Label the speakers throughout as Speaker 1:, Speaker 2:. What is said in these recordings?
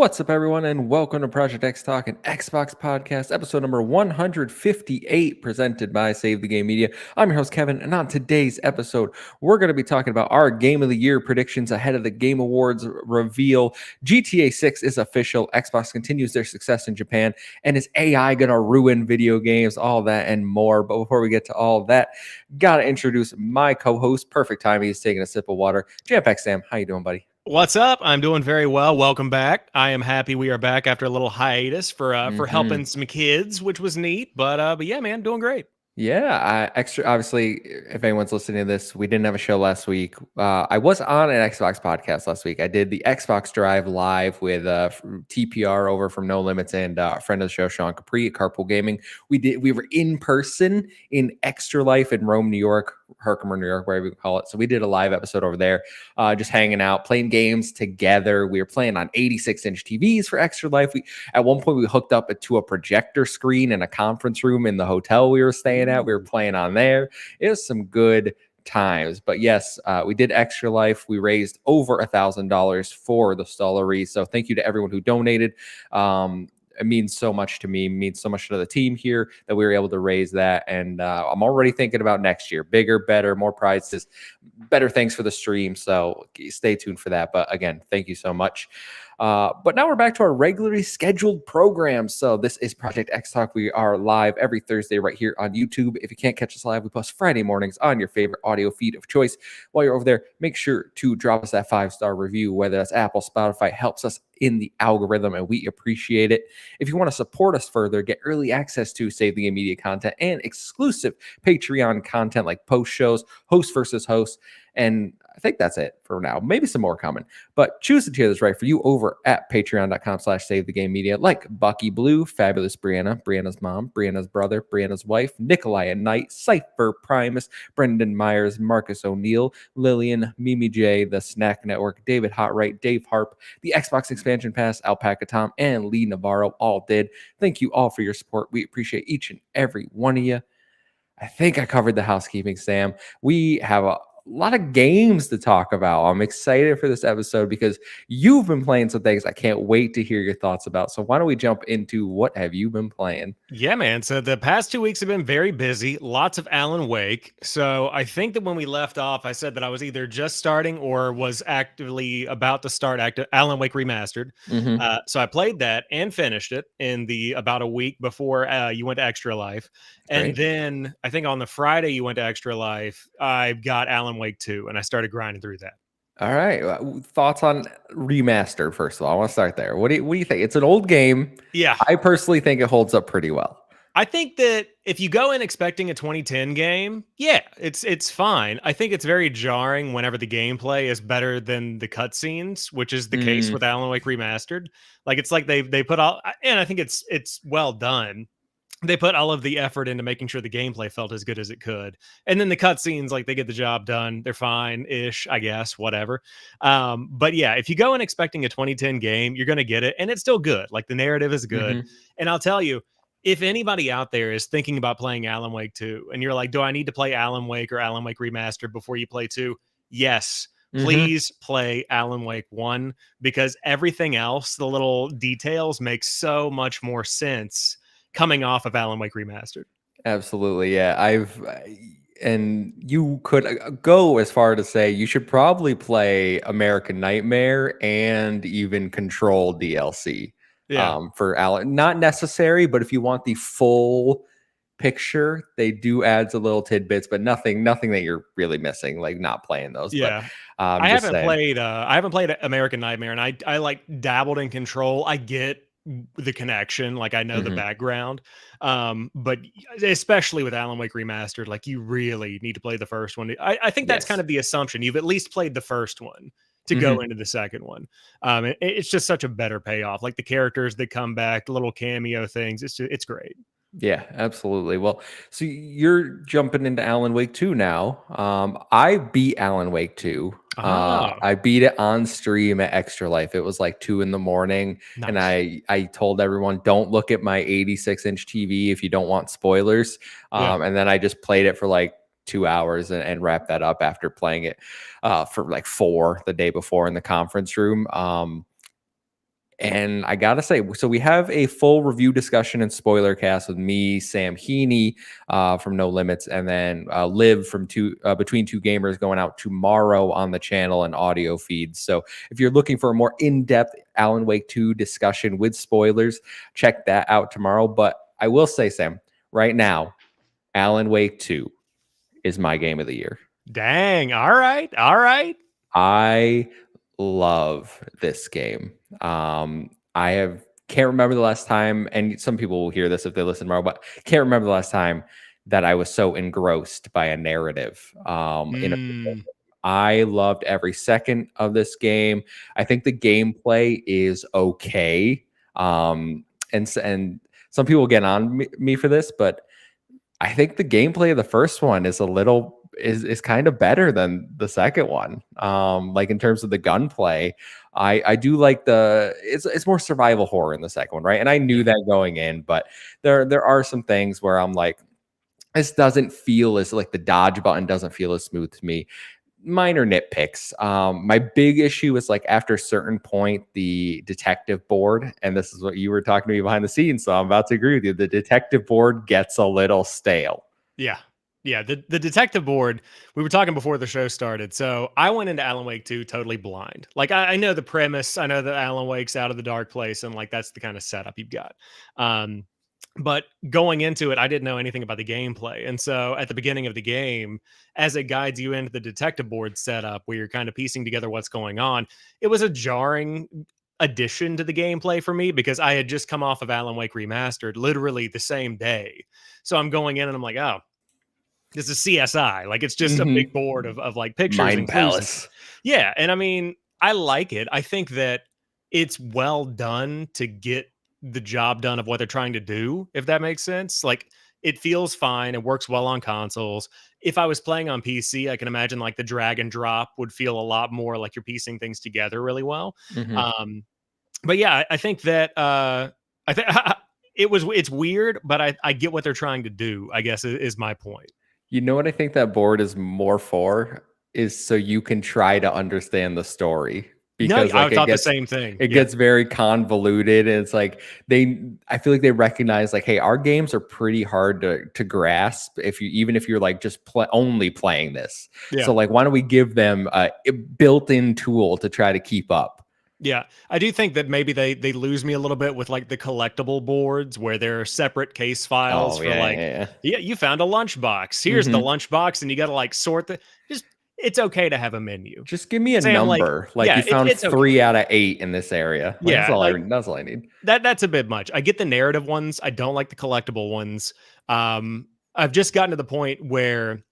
Speaker 1: What's up, everyone, and welcome to Project XTalk, an Xbox podcast, episode number 158, presented by Save the Game Media. I'm your host, Kevin, and on today's episode, we're going to be talking about our Game of the Year predictions ahead of the Game Awards reveal. GTA 6 is official. Xbox continues their success in Japan, and is AI going to ruin video games? All that and more. But before we get to all of that, got to introduce my co-host. Perfect time. He's taking a sip of water. JamPackSam, how you doing, buddy?
Speaker 2: What's up? I'm doing very well. Welcome back. I am happy we are back after a little hiatus for helping some kids, which was neat. But yeah, man, doing great.
Speaker 1: Yeah, extra. Obviously, if anyone's listening to this, we didn't have a show last week. I was on an Xbox podcast last week. I did the Xbox Drive live with TPR over from No Limits and a friend of the show, Sean Capri at Carpool Gaming. We were in person in Extra Life in Rome, New York, Herkimer, New York, wherever you call it. So we did a live episode over there, just hanging out, playing games together. We were playing on 86-inch TVs for Extra Life. At one point we hooked up to a projector screen in a conference room in the hotel we were staying at. We were playing on there. It was some good times. But yes, we did Extra Life. We raised over $1,000 for the Stollery. So thank you to everyone who donated. It means so much to me, means so much to the team here that we were able to raise that. And I'm already thinking about next year, bigger, better, more prizes, better things for the stream. So stay tuned for that. But again, thank you so much. But now we're back to our regularly scheduled program. So this is Project XTalk. We are live every Thursday right here on YouTube. If you can't catch us live, we post Friday mornings on your favorite audio feed of choice. While you're over there, make sure to drop us that 5-star review, whether that's Apple, Spotify. Helps us in the algorithm, and we appreciate it. If you want to support us further, get early access to Save the Game Media content and exclusive Patreon content like post shows, host versus host, and I think that's it for now. Maybe some more coming, but choose the tier that's right for you over at patreon.com/save the game media, like Bucky Blue, Fabulous Brianna, Brianna's mom, Brianna's brother, Brianna's wife, Nikolai and Knight, Cypher Primus, Brendan Myers, Marcus O'Neill, Lillian, Mimi J, the Snack Network, David Hotright, Dave Harp, the Xbox Expansion Pass, Alpaca Tom, and Lee Navarro all did. Thank you all for your support. We appreciate each and every one of you. I think I covered the housekeeping, Sam. We have a lot of games to talk about. I'm excited for this episode because you've been playing some things I can't wait to hear your thoughts about. So why don't we jump into what have you been playing?
Speaker 2: Yeah, man. So the past 2 weeks have been very busy. Lots of Alan Wake. So I think that when we left off, I said that I was either just starting or was actively about to start Alan Wake Remastered. So I played that and finished it in the about a week before you went to Extra Life. And
Speaker 1: Great.
Speaker 2: then I think on the Friday you went to Extra Life, I got Alan Wake 2 and I started grinding through that.
Speaker 1: All right. Thoughts on remastered, first of all. I want to start there. What do you think? It's an old game.
Speaker 2: Yeah.
Speaker 1: I personally think it holds up pretty well.
Speaker 2: I think that if you go in expecting a 2010 game, yeah, it's fine. I think it's very jarring whenever the gameplay is better than the cutscenes, which is the case with Alan Wake Remastered. Like it's like they put all, and I think it's well done. They put all of the effort into making sure the gameplay felt as good as it could, and then the cutscenes, like they get the job done. They're fine-ish, I guess, whatever. But yeah, if you go in expecting a 2010 game, you're gonna get it, and it's still good. Like the narrative is good, and I'll tell you, if anybody out there is thinking about playing Alan Wake 2 and you're like, do I need to play Alan Wake or Alan Wake Remastered before you play 2? Yes. Please play Alan Wake 1 because everything else, the little details, make so much more sense coming off of Alan Wake Remastered.
Speaker 1: Absolutely. Yeah. And you could go as far to say you should probably play American Nightmare and even Control DLC.
Speaker 2: Yeah.
Speaker 1: For Alan, not necessary, but if you want the full picture, they do add a little tidbits, but nothing that you're really missing, like not playing those.
Speaker 2: Yeah.
Speaker 1: But
Speaker 2: I haven't played American Nightmare, and I like dabbled in Control. I get the connection, like I know the background. But especially with Alan Wake Remastered, like you really need to play the first one. I think that's kind of the assumption. You've at least played the first one to go into the second one. It's just such a better payoff. Like the characters that come back, the little cameo things. It's great.
Speaker 1: Yeah, absolutely. Well, so you're jumping into Alan Wake 2 now. I beat Alan Wake 2. I beat it on stream at Extra Life. It was like 2 in the morning.
Speaker 2: Nice.
Speaker 1: And I told everyone, don't look at my 86-inch TV if you don't want spoilers. And then I just played it for like 2 hours and wrapped that up after playing it for like 4 the day before in the conference room. And I gotta say, so we have a full review discussion and spoiler cast with me, Sam Heaney from No Limits, and then Liv from Between Two Gamers going out tomorrow on the channel and audio feeds. So if you're looking for a more in-depth Alan Wake 2 discussion with spoilers, check that out tomorrow. But I will say, Sam, right now, Alan Wake 2 is my game of the year.
Speaker 2: Dang. All right. All right.
Speaker 1: I love this game. Can't remember the last time, and some people will hear this if they listen tomorrow, but can't remember the last time that I was so engrossed by a narrative. I loved every second of this game. I think the gameplay is okay. And some people get on me for this, but I think the gameplay of the first one is kind of better than the second one. Like in terms of the gunplay, I do like it's more survival horror in the second one, right? And I knew that going in, but there are some things where I'm like, this doesn't feel as like the dodge button doesn't feel as smooth to me. Minor nitpicks. My big issue is like after a certain point, the detective board, and this is what you were talking to me behind the scenes, so I'm about to agree with you. The detective board gets a little stale.
Speaker 2: Yeah. Yeah. The detective board, we were talking before the show started. So I went into Alan Wake 2 totally blind. Like I know the premise. I know that Alan Wake's out of the dark place, and like that's the kind of setup you've got. Um, but going into it, I didn't know anything about the gameplay. And so at the beginning of the game, as it guides you into the detective board setup where you're kind of piecing together what's going on, it was a jarring addition to the gameplay for me because I had just come off of Alan Wake Remastered literally the same day. So I'm going in and I'm like, oh, this is CSI. Like it's just a big board of like pictures
Speaker 1: Mind
Speaker 2: and clues and
Speaker 1: Palace.
Speaker 2: stuff. Yeah. And I mean, I like it. I think that it's well done to get the job done of what they're trying to do, if that makes sense. Like it feels fine. It works well on consoles. If I was playing on PC, I can imagine like the drag and drop would feel a lot more like you're piecing things together really well.
Speaker 1: Mm-hmm.
Speaker 2: But yeah, I think that I think it's weird, but I get what they're trying to do, I guess is my point.
Speaker 1: You know what I think that board is more for is so you can try to understand the story
Speaker 2: No,
Speaker 1: because
Speaker 2: I
Speaker 1: like
Speaker 2: thought the same thing.
Speaker 1: it
Speaker 2: Yeah.
Speaker 1: gets very convoluted and it's like I feel like they recognize like, hey, our games are pretty hard to grasp if you even if you're like just only playing this.
Speaker 2: Yeah.
Speaker 1: So like why don't we give them a built-in tool to try to keep up?
Speaker 2: Yeah. I do think that maybe they lose me a little bit with like the collectible boards where there are separate case files
Speaker 1: Oh
Speaker 2: for
Speaker 1: yeah,
Speaker 2: like,
Speaker 1: yeah.
Speaker 2: yeah, you found a lunchbox. Here's the
Speaker 1: Mm-hmm.
Speaker 2: lunchbox, and you got to like sort the just it's okay to have a menu.
Speaker 1: Just give me a
Speaker 2: Sam, like,
Speaker 1: number. Like
Speaker 2: yeah,
Speaker 1: you found
Speaker 2: it's okay.
Speaker 1: 3 out of 8 in this area. Like
Speaker 2: Yeah, like
Speaker 1: that's all I need.
Speaker 2: that's a bit much. I get the narrative ones. I don't like the collectible ones. I've just gotten to the point where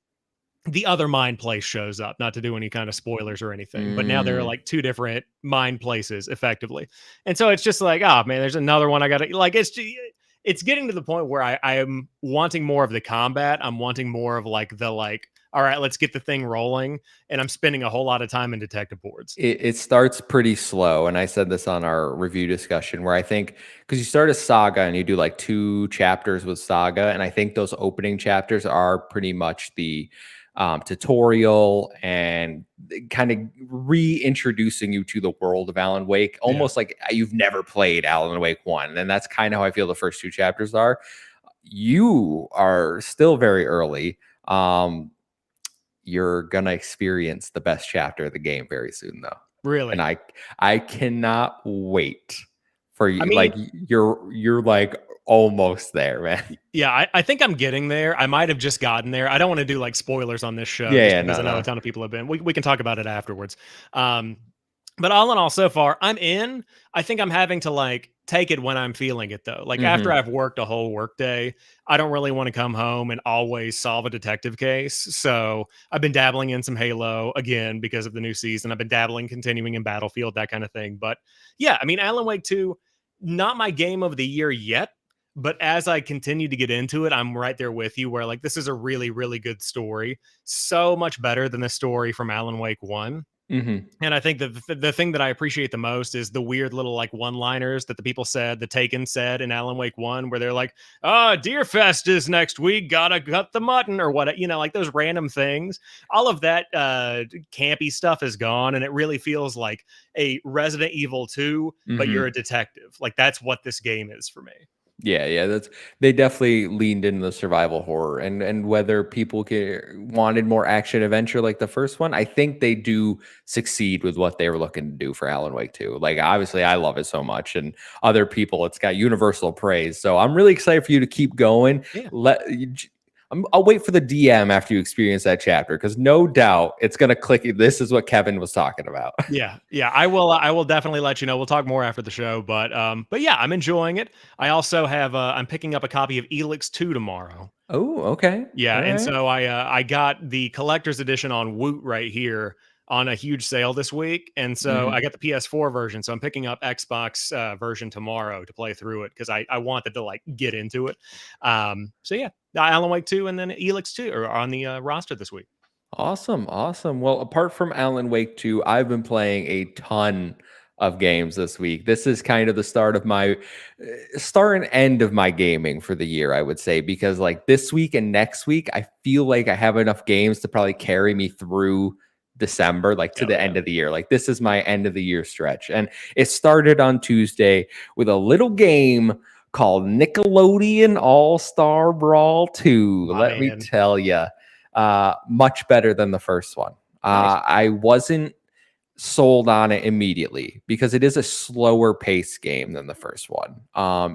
Speaker 2: the other mind place shows up, not to do any kind of spoilers or anything, but now there are
Speaker 1: Mm.
Speaker 2: like two different mind places effectively. And so it's just like, oh man, there's another one I got to like, it's getting to the point where I am wanting more of the combat. I'm wanting more of like all right, let's get the thing rolling. And I'm spending a whole lot of time in detective boards.
Speaker 1: It starts pretty slow, and I said this on our review discussion where I think because you start a saga and you do like 2 chapters with saga, and I think those opening chapters are pretty much the tutorial and kind of reintroducing you to the world of Alan Wake,
Speaker 2: Yeah.
Speaker 1: almost like you've never played Alan Wake 1, and that's kind of how I feel the first 2 chapters are. You are still very early. You're gonna experience the best chapter of the game very soon though, and
Speaker 2: Really.
Speaker 1: I cannot wait for
Speaker 2: I
Speaker 1: you.
Speaker 2: mean,
Speaker 1: Like you're like almost there, man.
Speaker 2: yeah, I think I'm getting there. I might have just gotten there. I don't want to do like spoilers on this show
Speaker 1: Yeah,
Speaker 2: just
Speaker 1: yeah,
Speaker 2: because
Speaker 1: no,
Speaker 2: I know a
Speaker 1: no.
Speaker 2: ton of people have been. We can talk about it afterwards. Um, but all in all, so far, I'm in. I think I'm having to like take it when I'm feeling it though. Like after
Speaker 1: Hmm.
Speaker 2: I've worked a whole work day, I don't really want to come home and always solve a detective case. So I've been dabbling in some Halo again because of the new season. I've been dabbling, continuing in Battlefield, that kind of thing. But yeah, I mean, Alan Wake 2, not my game of the year yet, but as I continue to get into it, I'm right there with you where like this is a really, really good story. So much better than the story from Alan Wake 1.
Speaker 1: Hmm.
Speaker 2: And I think that the thing that I appreciate the most is the weird little like one-liners that the people said, the Taken said in Alan Wake 1, where they're like, Deer Fest is next week, gotta cut the mutton or what, like those random things. All of that campy stuff is gone, and it really feels like a Resident Evil 2, but you're a
Speaker 1: Hmm.
Speaker 2: detective. Like that's what this game is for me.
Speaker 1: Yeah, that's they definitely leaned into the survival horror, and whether people wanted more action adventure like the first one, I think they do succeed with what they were looking to do for Alan Wake 2. Like obviously I love it so much, and other people it's got universal praise. So I'm really excited for you to keep going.
Speaker 2: Yeah.
Speaker 1: I'll wait for the DM after you experience that chapter because no doubt it's gonna click. This is what Kevin was talking about.
Speaker 2: Yeah, yeah, I will definitely let you know. We'll talk more after the show, but yeah, I'm enjoying it. I also have I'm picking up a copy of Elix 2 tomorrow.
Speaker 1: Oh, okay,
Speaker 2: Yeah,
Speaker 1: all
Speaker 2: and
Speaker 1: right.
Speaker 2: so I got the collector's edition on Woot right here on a huge sale this week, and so I
Speaker 1: Mhm.
Speaker 2: got the PS4 version. So I'm picking up Xbox version tomorrow to play through it because I wanted to like get into it. So yeah, Alan Wake 2 and then Elix 2 are on the roster this week.
Speaker 1: Awesome, awesome. Well, apart from Alan Wake 2, I've been playing a ton of games this week. This is kind of the start of my start and end of my gaming for the year, I would say, because like this week and next week, I feel like I have enough games to probably carry me through December, like to
Speaker 2: Oh
Speaker 1: the
Speaker 2: yeah.
Speaker 1: end of the year. Like this is my end of the year stretch. And it started on Tuesday with a little game called Nickelodeon All-Star Brawl 2.
Speaker 2: My
Speaker 1: Let me
Speaker 2: man.
Speaker 1: tell you, much better than the first one.
Speaker 2: Nice.
Speaker 1: I wasn't sold on it immediately because it is a slower pace game than the first one.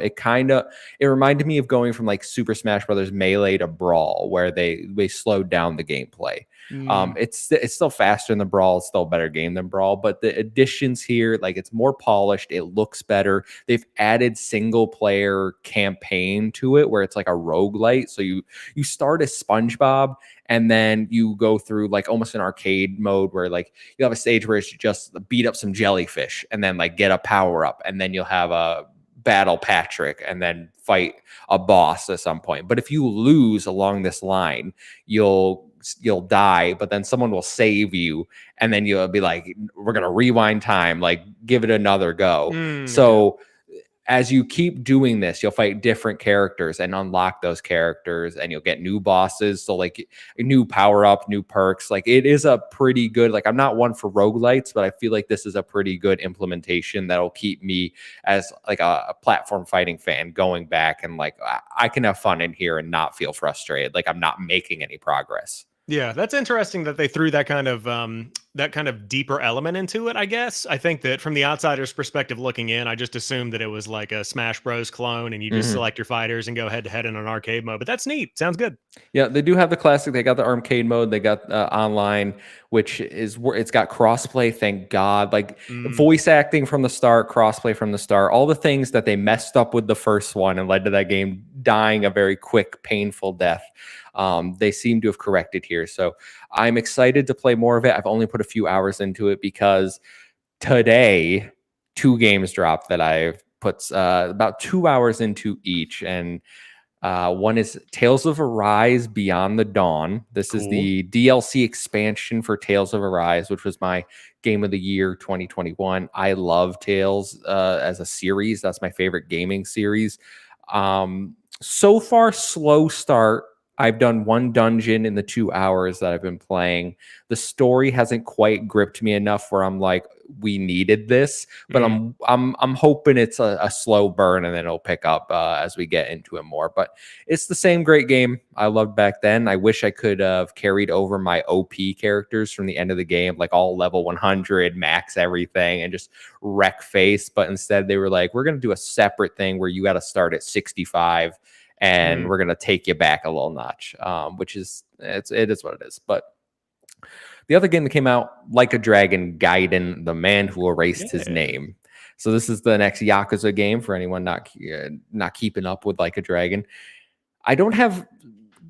Speaker 1: It reminded me of going from like Super Smash Brothers Melee to Brawl, where they slowed down the gameplay.
Speaker 2: Mm,
Speaker 1: It's still faster than the Brawl, it's still a better game than Brawl, but the additions here, like it's more polished, it looks better. They've added single player campaign to it where it's like a roguelite. So you start as SpongeBob and then you go through like almost an arcade mode where like you have a stage where it's just beat up some jellyfish and then like get a power up and then you'll have a battle Patrick and then fight a boss at some point. But if you lose along this line, you'll die, but then someone will save you and then you'll be like, we're gonna rewind time, like give it another go.
Speaker 2: okay.
Speaker 1: So as you keep doing this, you'll fight different characters and unlock those characters and you'll get new bosses. So like new power up, new perks. Like it is a pretty good, like I'm not one for roguelites, but I feel like this is a pretty good implementation that'll keep me as like a platform fighting fan going back and like I can have fun in here and not feel frustrated. Like I'm not making any progress.
Speaker 2: Yeah, that's interesting that they threw that kind of deeper element into it, I guess. I think that from the outsider's perspective looking in, I just assumed that it was like a Smash Bros clone and you just
Speaker 1: Mhm.
Speaker 2: select your fighters and go head to head in an arcade mode. But that's neat. Sounds good.
Speaker 1: Yeah, they do have the classic. They got the arcade mode. They got online, which is where it's got crossplay. Thank God. Like
Speaker 2: Mm,
Speaker 1: voice acting from the start, crossplay from the start. All the things that they messed up with the first one and led to that game dying a very quick, painful death. They seem to have corrected here. So I'm excited to play more of it. I've only put a few hours into it because today, two games dropped that I've put about 2 hours into each, and one is Tales of Arise Beyond the Dawn. This is
Speaker 2: cool.
Speaker 1: the DLC expansion for Tales of Arise, which was my game of the year 2021. I love Tales as a series. That's my favorite gaming series. So far, slow start. I've done one dungeon in the 2 hours that I've been playing. The story hasn't quite gripped me enough where I'm like, we needed this, but
Speaker 2: Mm.
Speaker 1: I'm hoping it's a slow burn and then it'll pick up as we get into it more. But it's the same great game I loved back then. I wish I could have carried over my OP characters from the end of the game, like all level 100, max everything, and just wreck face. But instead, they were like, we're going to do a separate thing where you got to start at 65 and
Speaker 2: Mm.
Speaker 1: we're going to take you back a little notch, which is it is what it is. But the other game that came out, Like a Dragon Gaiden, The Man Who Erased His
Speaker 2: Yeah.
Speaker 1: Name. So this is the next Yakuza game for anyone not keeping up with Like a Dragon. I don't have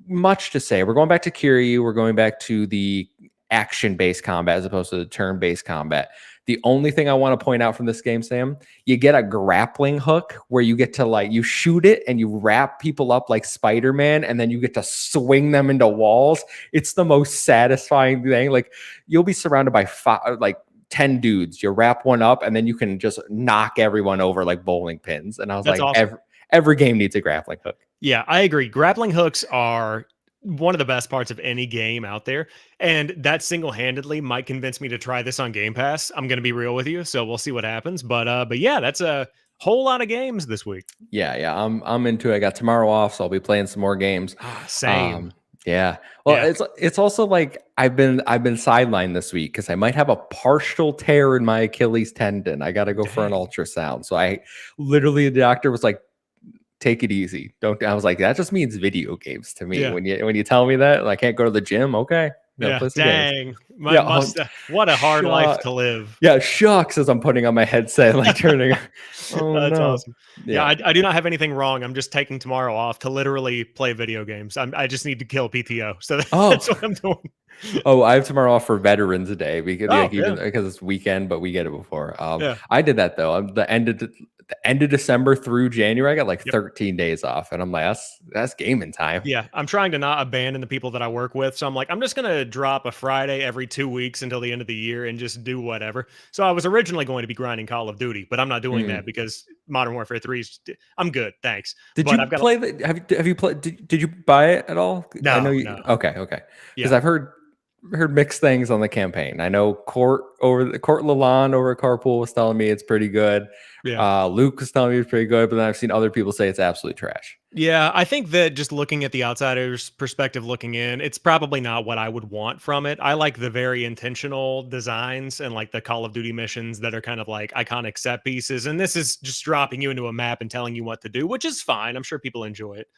Speaker 1: much to say. We're going back to Kiryu. We're going back to the action-based combat as opposed to the turn-based combat. The only thing I want to point out from this game, Sam, you get a grappling hook where you get to like you shoot it and you wrap people up like Spider-Man, and then you get to swing them into walls. It's the most satisfying thing. Like you'll be surrounded by like 10 dudes. You wrap one up and then you can just knock everyone over like bowling pins. And I was
Speaker 2: That's
Speaker 1: like,
Speaker 2: awesome.
Speaker 1: every game needs a grappling hook.
Speaker 2: Yeah, I agree. Grappling hooks are one of the best parts of any game out there. And that single-handedly might convince me to try this on Game Pass. I'm gonna be real with you. So we'll see what happens. But yeah, that's a whole lot of games this week.
Speaker 1: Yeah, I'm into it. I got tomorrow off, so I'll be playing some more games.
Speaker 2: Same.
Speaker 1: Yeah. Well,
Speaker 2: Yeah.
Speaker 1: it's also like I've been sidelined this week because I might have a partial tear in my Achilles tendon. I got to go for an
Speaker 2: Dang.
Speaker 1: ultrasound. So I literally the doctor was like, "Take it easy. Don't." I was like, "That just means video games to me."
Speaker 2: Yeah.
Speaker 1: When you tell me that, I can't go to the gym. Okay, go
Speaker 2: Yeah.
Speaker 1: play some games.
Speaker 2: Dang.
Speaker 1: Yeah.
Speaker 2: What a hard life
Speaker 1: Shucks.
Speaker 2: to live.
Speaker 1: Yeah, shucks. As I'm putting on my headset, and, like turning. Oh
Speaker 2: That's
Speaker 1: no.
Speaker 2: awesome. Yeah,
Speaker 1: Yeah.
Speaker 2: I do not have anything wrong. I'm just taking tomorrow off to literally play video games. I just need to kill PTO. So that's
Speaker 1: Oh.
Speaker 2: what I'm doing.
Speaker 1: Oh, I have tomorrow off for Veterans Day because
Speaker 2: Oh,
Speaker 1: like
Speaker 2: yeah.
Speaker 1: even because it's weekend, but we get it before.
Speaker 2: Yeah.
Speaker 1: I did that though. The end of December through January, I got like
Speaker 2: Yep.
Speaker 1: 13 days off, and I'm like, that's gaming time.
Speaker 2: Yeah, I'm trying to not abandon the people that I work with. So I'm like, I'm just going to drop a Friday every 2 weeks until the end of the year and just do whatever. So I was originally going to be grinding Call of Duty, but I'm not doing that
Speaker 1: Mm.
Speaker 2: because Modern Warfare 3 is, I'm good. Thanks.
Speaker 1: Did
Speaker 2: But
Speaker 1: you
Speaker 2: I've got,
Speaker 1: play the? Have you played? Did you buy it at all? I know
Speaker 2: no,
Speaker 1: you.
Speaker 2: no.
Speaker 1: Okay, because
Speaker 2: Yeah.
Speaker 1: I've heard mixed things on the campaign. I know Court Lalonde over at Carpool was telling me it's pretty good.
Speaker 2: Yeah.
Speaker 1: Luke was telling me it's pretty good, but then I've seen other people say it's absolute trash.
Speaker 2: Yeah, I think that just looking at the outsider's perspective looking in, it's probably not what I would want from it. I like the very intentional designs and like the Call of Duty missions that are kind of like iconic set pieces. And this is just dropping you into a map and telling you what to do, which is fine. I'm sure people enjoy it.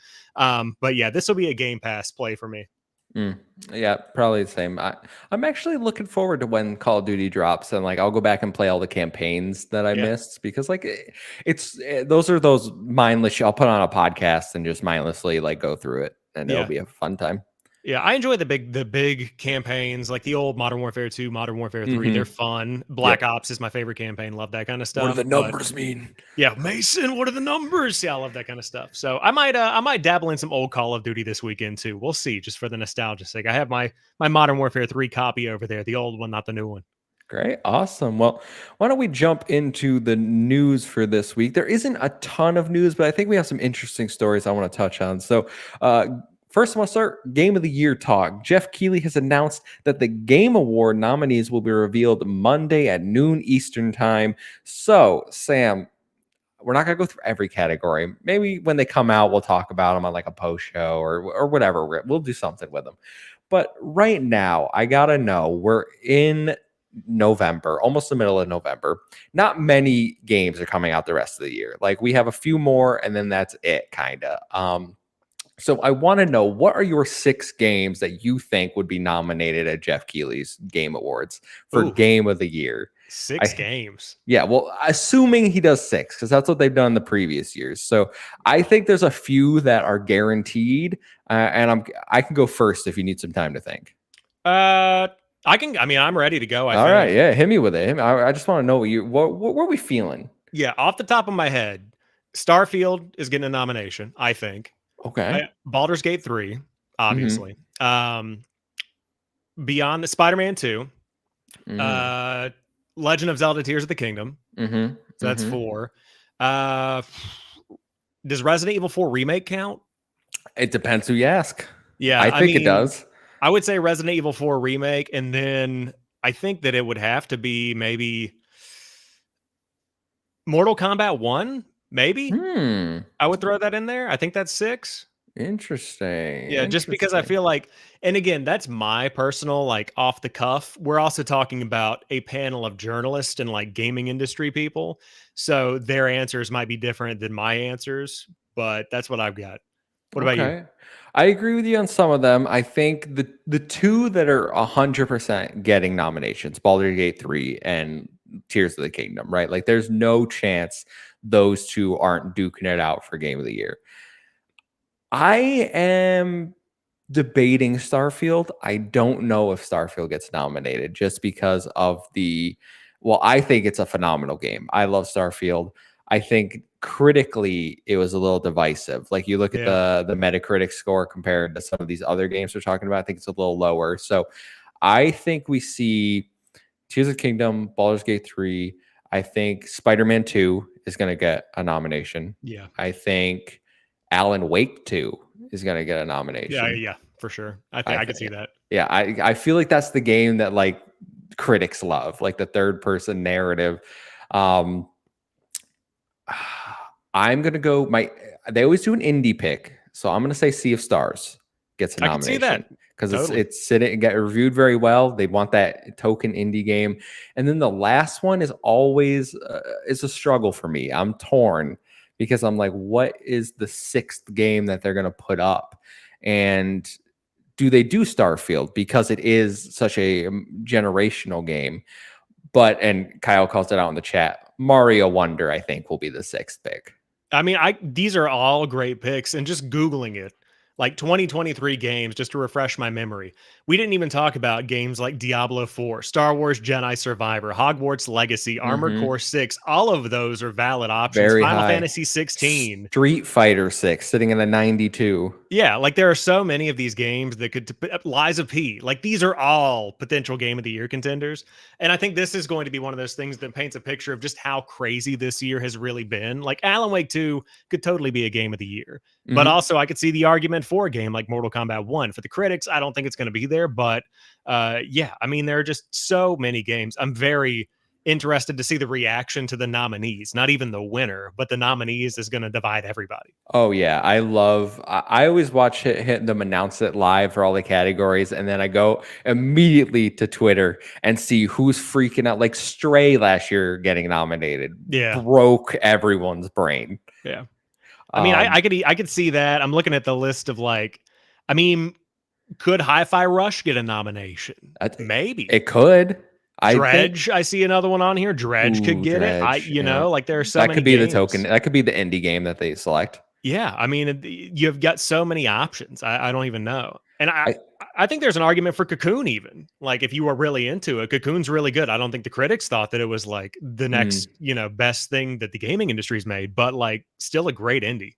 Speaker 2: But yeah, this will be a Game Pass play for me.
Speaker 1: Mm, yeah, probably the same. I'm actually looking forward to when Call of Duty drops, and like I'll go back and play all the campaigns that I
Speaker 2: Yeah.
Speaker 1: missed because like those are those mindless. I'll put on a podcast and just mindlessly like go through it, and it'll
Speaker 2: Yeah.
Speaker 1: be a fun time.
Speaker 2: Yeah, I enjoy the big campaigns like the old Modern Warfare 2, Modern Warfare 3. They're
Speaker 1: Mm-hmm.
Speaker 2: fun. Black
Speaker 1: Yep.
Speaker 2: Ops is my favorite campaign. Love that kind of
Speaker 1: What do
Speaker 2: stuff.
Speaker 1: the
Speaker 2: But
Speaker 1: numbers mean?
Speaker 2: yeah, Mason, what are the numbers? Yeah, I love that kind of stuff. So I might dabble in some old Call of Duty this weekend too. We'll see, just for the nostalgia's sake. I have my Modern Warfare 3 copy over there, the old one, not the new one.
Speaker 1: Great. Awesome. Well, why don't we jump into the news for this week? There isn't a ton of news, but I think we have some interesting stories I want to touch on. So, first, I want to start Game of the Year talk. Jeff Keighley has announced that the Game Award nominees will be revealed Monday at noon Eastern Time. So, Sam, we're not going to go through every category. Maybe when they come out, we'll talk about them on like a post show or whatever. We'll do something with them. But right now, I got to know we're in November, almost the middle of November. Not many games are coming out the rest of the year. Like we have a few more, and then that's it, kind of. So I want to know, what are your 6 games that you think would be nominated at Jeff Keighley's Game Awards for
Speaker 2: Ooh,
Speaker 1: Game of the Year?
Speaker 2: 6 games.
Speaker 1: Yeah, well, assuming he does 6, because that's what they've done the previous years. So I think there's a few that are guaranteed, and I can go first if you need some time to think.
Speaker 2: I'm ready to go, I
Speaker 1: All
Speaker 2: think.
Speaker 1: right, yeah, hit me with it. I just want to know what are we feeling?
Speaker 2: Yeah, off the top of my head, Starfield is getting a nomination, I think.
Speaker 1: Okay.
Speaker 2: Baldur's Gate 3,
Speaker 1: Mm-hmm.
Speaker 2: obviously. Beyond the Spider-Man 2,
Speaker 1: Mm-hmm.
Speaker 2: uh, Legend of Zelda Tears of the Kingdom.
Speaker 1: Mm-hmm.
Speaker 2: So that's 4. Uh, does Resident Evil 4 remake count?
Speaker 1: It depends who you ask.
Speaker 2: Yeah,
Speaker 1: I
Speaker 2: I
Speaker 1: think it
Speaker 2: mean,
Speaker 1: does.
Speaker 2: I would say Resident Evil 4 remake, and then I think that it would have to be maybe Mortal Kombat 1, maybe?
Speaker 1: Hmm.
Speaker 2: I would throw that in there. I think that's 6.
Speaker 1: Interesting.
Speaker 2: Yeah, just because I feel like, and again, that's my personal, like, off the cuff. We're also talking about a panel of journalists and like gaming industry people. So their answers might be different than my answers, but that's what I've got. What about you?
Speaker 1: Okay. I agree with you on some of them. I think the two that are 100% getting nominations, Baldur's Gate 3 and Tears of the Kingdom, right? Like there's no chance those two aren't duking it out for Game of the Year. I am debating Starfield. I don't know if Starfield gets nominated just because of the Well, I think it's a phenomenal game. I love Starfield. I think critically it was a little divisive. Like you look at
Speaker 2: Yeah.
Speaker 1: the Metacritic score compared to some of these other games we're talking about, I think it's a little lower. So I think we see Tears of the Kingdom, Baldur's Gate 3. I think Spider-Man 2 is going to get a nomination.
Speaker 2: Yeah.
Speaker 1: I think Alan Wake 2 is going to get a
Speaker 2: Yeah.
Speaker 1: nomination.
Speaker 2: Yeah. For sure. I think
Speaker 1: I
Speaker 2: I could see
Speaker 1: think,
Speaker 2: that.
Speaker 1: yeah, I feel like that's the game that like critics love, like the third person narrative. Um, I'm gonna go. They always do an indie pick, so I'm gonna say Sea of Stars gets a
Speaker 2: I could see
Speaker 1: nomination
Speaker 2: that.
Speaker 1: because
Speaker 2: Totally.
Speaker 1: it's sitting and get reviewed very well. They want that token indie game, and then the last one is always is a struggle for me. I'm torn because I'm like, what is the sixth game that they're gonna put up, and do they do Starfield because it is such a generational game? But and Kyle calls it out in the chat. Mario Wonder, I think, will be the sixth pick.
Speaker 2: I mean, these are all great picks, and just Googling it, like 2023 games, just to refresh my memory. We didn't even talk about games like Diablo 4, Star Wars Jedi Survivor, Hogwarts Legacy, Armored
Speaker 1: Mm-hmm.
Speaker 2: Core 6. All of those are valid options.
Speaker 1: Very
Speaker 2: Final
Speaker 1: high.
Speaker 2: Fantasy 16.
Speaker 1: Street Fighter 6 sitting in the 92.
Speaker 2: Yeah, like there are so many of these games that could Lies of P. Like these are all potential game of the year contenders. And I think this is going to be one of those things that paints a picture of just how crazy this year has really been. Like Alan Wake 2 could totally be a game of the year. But
Speaker 1: Mm-hmm.
Speaker 2: also I could see the argument for a game like Mortal Kombat 1. For the critics, I don't think it's going to be there, but yeah, I mean there are just so many games. I'm very interested to see the reaction to the nominees, not even the winner, but the nominees is going to divide everybody.
Speaker 1: Oh yeah, I always watch hit them announce it live for all the categories, and then I go immediately to Twitter and see who's freaking out. Like Stray last year getting nominated
Speaker 2: Yeah.
Speaker 1: broke everyone's brain.
Speaker 2: Yeah. I mean,
Speaker 1: Um,
Speaker 2: I could see that. I'm looking at the list of like, I mean, could Hi-Fi Rush get a nomination? Maybe.
Speaker 1: it could. I think.
Speaker 2: Dredge, I see another one on here. Dredge could
Speaker 1: Ooh,
Speaker 2: get it.
Speaker 1: Dredge. Yeah,
Speaker 2: Like there are so
Speaker 1: that
Speaker 2: many
Speaker 1: could be the token.
Speaker 2: games.
Speaker 1: That could be the indie game that they select.
Speaker 2: Yeah, I mean, you've got so many options. I don't even know. And
Speaker 1: I
Speaker 2: I think there's an argument for Cocoon even. Like if you were really into it, Cocoon's really good. I don't think the critics thought that it was like the next, best thing that the gaming industry's made, but like still a great indie.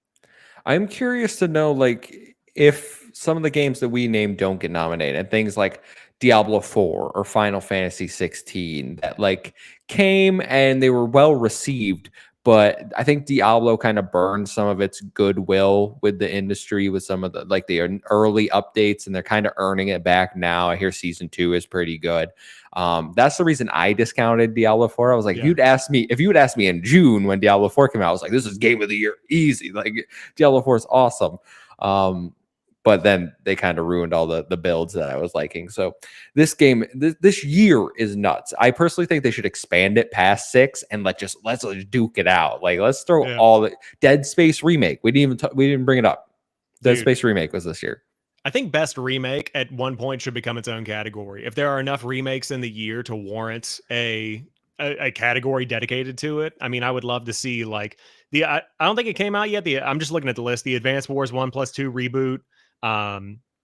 Speaker 1: I'm curious to know, like, if some of the games that we named don't get nominated, and things like Diablo 4 or Final Fantasy 16 that like came and they were well received, but I think Diablo kind of burned some of its goodwill with the industry with some of the like the early updates, and they're kind of earning it back now. I hear season 2 is pretty good. That's the reason I discounted Diablo 4. I was like,
Speaker 2: Yeah.
Speaker 1: if you would ask me in June when Diablo 4 came out, I was like, this is game of the year, easy. Like Diablo 4 is awesome. But then they kind of ruined all the builds that I was liking. So this game, this year is nuts. I personally think they should expand it past 6 and let's duke it out. Like let's throw
Speaker 2: Yeah.
Speaker 1: all the Dead Space remake. We didn't bring it up. Dead
Speaker 2: Dude.
Speaker 1: Space remake was this year.
Speaker 2: I think best remake at one point should become its own category. If there are enough remakes in the year to warrant a category dedicated to it, I mean, I would love to see like I don't think it came out yet. I'm just looking at the list. The Advanced Wars 1+2 reboot.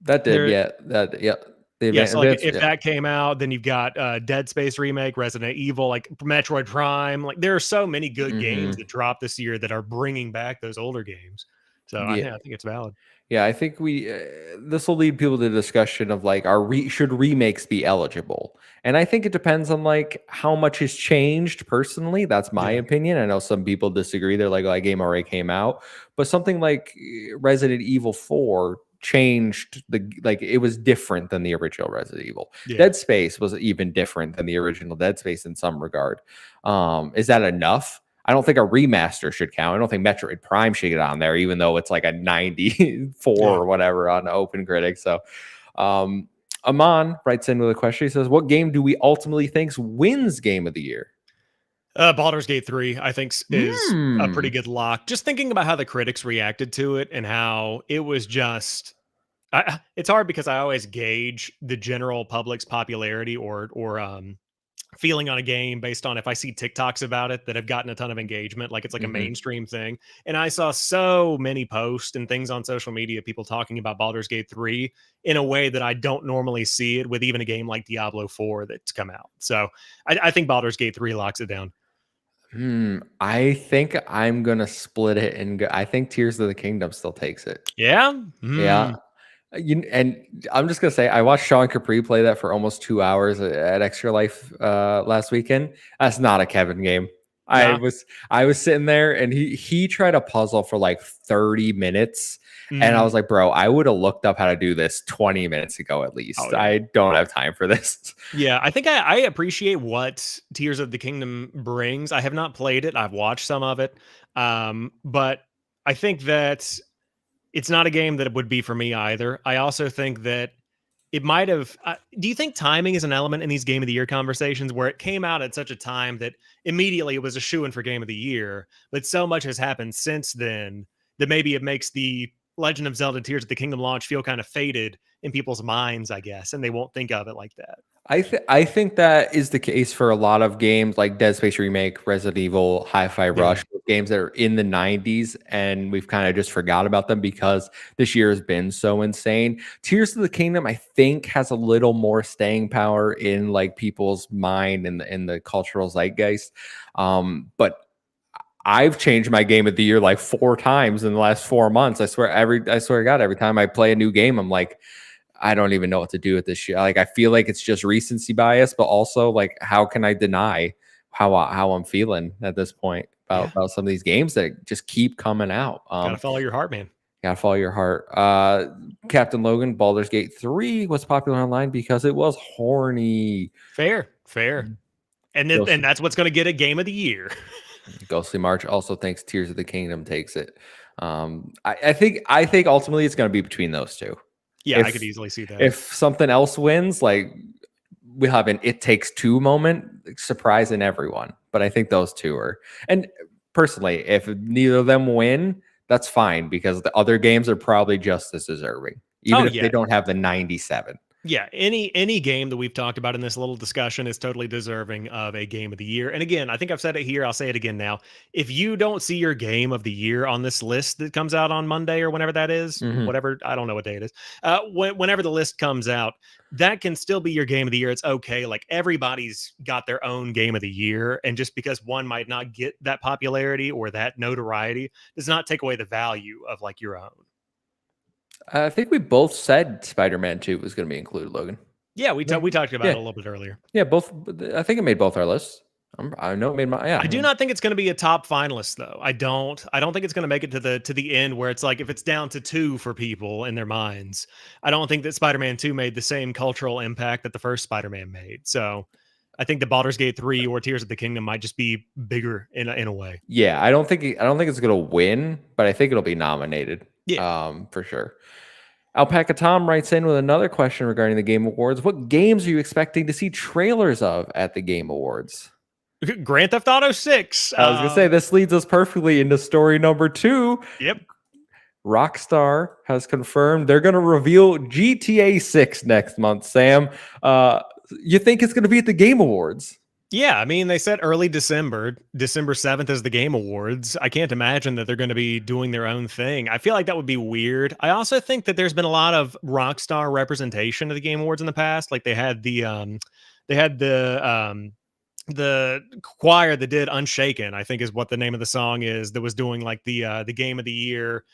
Speaker 1: That did,
Speaker 2: there,
Speaker 1: yeah. That yeah.
Speaker 2: yeah. So like if
Speaker 1: Yeah.
Speaker 2: that came out, then you've got Dead Space remake, Resident Evil, like Metroid Prime. Like there are so many good games that dropped this year that are bringing back those older games. So I
Speaker 1: Yeah.
Speaker 2: think it's valid.
Speaker 1: Yeah, I think this will lead people to the discussion of like, should remakes be eligible? And I think it depends on like how much has changed. Personally, that's my
Speaker 2: Yeah.
Speaker 1: opinion. I know some people disagree. They're like, "Oh, that game already came out," but something like Resident Evil 4 changed like it was different than the original Resident Evil.
Speaker 2: Yeah.
Speaker 1: Dead Space was even different than the original Dead Space in some regard. Is that enough? I don't think a remaster should count. I don't think Metroid Prime should get on there, even though it's like a 94 or whatever on Open Critic. So, Aman writes in with a question. He says, "What game do we ultimately think wins Game of the Year?"
Speaker 2: Baldur's Gate 3, I think, is a pretty good lock. Just thinking about how the critics reacted to it and how it was just. It's hard because I always gauge the general public's popularity or feeling on a game based on if I see TikToks about it that have gotten a ton of engagement, like it's like a
Speaker 1: Mhm.
Speaker 2: mainstream thing. And I saw so many posts and things on social media, people talking about Baldur's Gate 3 in a way that I don't normally see it with even a game like Diablo 4 that's come out. So I think Baldur's Gate 3 locks it down.
Speaker 1: I think I'm gonna split it and go, I think Tears of the Kingdom still takes it.
Speaker 2: Yeah.
Speaker 1: Yeah.
Speaker 2: Mm.
Speaker 1: And I'm just gonna say I watched Sean Capri play that for almost 2 hours at Extra Life last weekend. That's not a Kevin game. I
Speaker 2: Nah.
Speaker 1: was I was sitting there and he tried a puzzle for like 30 minutes. And I
Speaker 2: Mm.
Speaker 1: was like, bro, I would have looked up how to do this 20 minutes ago at
Speaker 2: Oh
Speaker 1: least.
Speaker 2: yeah.
Speaker 1: I don't have time for this.
Speaker 2: Yeah, I think I appreciate what Tears of the Kingdom brings. I have not played it. I've watched some of it. But I think that it's not a game that it would be for me either. I also think that it might have. Do you think timing is an element in these Game of the Year conversations where it came out at such a time that immediately it was a shoo-in for Game of the Year, but so much has happened since then that maybe it makes the Legend of Zelda Tears of the Kingdom launch feel kind of faded in people's minds, I guess, and they won't think of it like that.
Speaker 1: I think that is the case for a lot of games like Dead Space Remake, Resident Evil, Hi-Fi
Speaker 2: Yeah.
Speaker 1: Rush, games that are in the 90s, and we've kind of just forgot about them because this year has been so insane. Tears of the Kingdom, I think, has a little more staying power in like people's mind and in the cultural zeitgeist. But I've changed my game of the year like 4 times in the last 4 months. I swear to God, every time I play a new game, I'm like, I don't even know what to do with this shit. Like I feel like it's just recency bias, but also like how can I deny how I'm feeling at this point
Speaker 2: Yeah.
Speaker 1: about some of these games that just keep coming out.
Speaker 2: Got to follow your heart, man.
Speaker 1: Gotta follow your heart. Captain Logan, Baldur's Gate 3 was popular online because it was horny.
Speaker 2: Fair, fair. And
Speaker 1: Ghostly,
Speaker 2: that's what's going to get a Game of the Year.
Speaker 1: Ghostly March also thinks Tears of the Kingdom takes it. I think ultimately it's gonna be between those two.
Speaker 2: Yeah, I could
Speaker 1: If
Speaker 2: easily see that.
Speaker 1: if something else wins, like we have an It Takes Two moment, surprising everyone. But I think those two are. And personally, if neither of them win, that's fine because the other games are probably just as deserving,
Speaker 2: Oh
Speaker 1: even if they
Speaker 2: yeah.
Speaker 1: don't have the 97.
Speaker 2: Yeah, any game that we've talked about in this little discussion is totally deserving of a Game of the Year. And again, I think I've said it here, I'll say it again now. If you don't see your Game of the Year on this list that comes out on Monday or whenever that is,
Speaker 1: Mhm.
Speaker 2: whatever, I don't know what day it is. Whenever the list comes out, that can still be your Game of the Year. It's okay. Like everybody's got their own Game of the Year, and just because one might not get that popularity or that notoriety does not take away the value of like your own.
Speaker 1: I think we both said Spider-Man 2 was going to be included, Logan.
Speaker 2: Yeah,
Speaker 1: Yeah.
Speaker 2: we talked about
Speaker 1: Yeah.
Speaker 2: it a little bit earlier.
Speaker 1: Yeah, both. I think it made both our lists. I know it made my. Yeah.
Speaker 2: I do not think it's going to be a top finalist though. I don't think it's going to make it to the end where it's like if it's down to 2 for people in their minds. I don't think that Spider-Man 2 made the same cultural impact that the first Spider-Man made. So, I think the Baldur's Gate 3 or Tears of the Kingdom might just be bigger in a way.
Speaker 1: Yeah, I don't think it's going to win, but I think it'll be nominated.
Speaker 2: Yeah.
Speaker 1: For sure. Alpaca Tom writes in with another question regarding the Game Awards. What games are you expecting to see trailers of at the Game Awards?
Speaker 2: Grand Theft Auto 6.
Speaker 1: I was gonna say this leads us perfectly into story number 2.
Speaker 2: Yep.
Speaker 1: Rockstar has confirmed they're gonna reveal GTA 6 next month. Sam, you think it's gonna be at the Game Awards?
Speaker 2: Yeah, I mean, they said early December. December 7th is the Game Awards. I can't imagine that they're going to be doing their own thing. I feel like that would be weird. I also think that there's been a lot of Rockstar representation of the Game Awards in the past. Like they had the choir that did Unshaken, I think is what the name of the song is, that was doing like the Game of the Year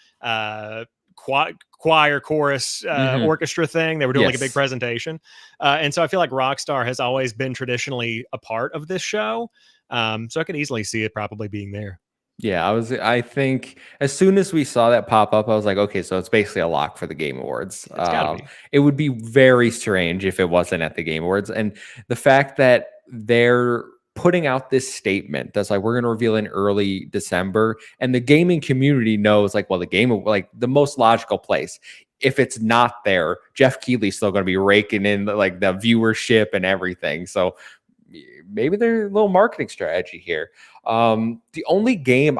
Speaker 2: choir chorus orchestra thing. They were doing like a big
Speaker 1: Yes.
Speaker 2: presentation, and so I feel like Rockstar has always been traditionally a part of this show, so I could easily see it probably being there.
Speaker 1: Yeah, I think as soon as we saw that pop up, I was like, okay, so it's basically a lock for the Game Awards.
Speaker 2: It's got to be.
Speaker 1: It would be very strange if it wasn't at the Game Awards. And the fact that they're putting out this statement that's like, we're going to reveal in early December, and the gaming community knows, like, well, like the most logical place. If it's not there, Jeff Keighley's still going to be raking in like the viewership and everything. So maybe there's a little marketing strategy here. The only game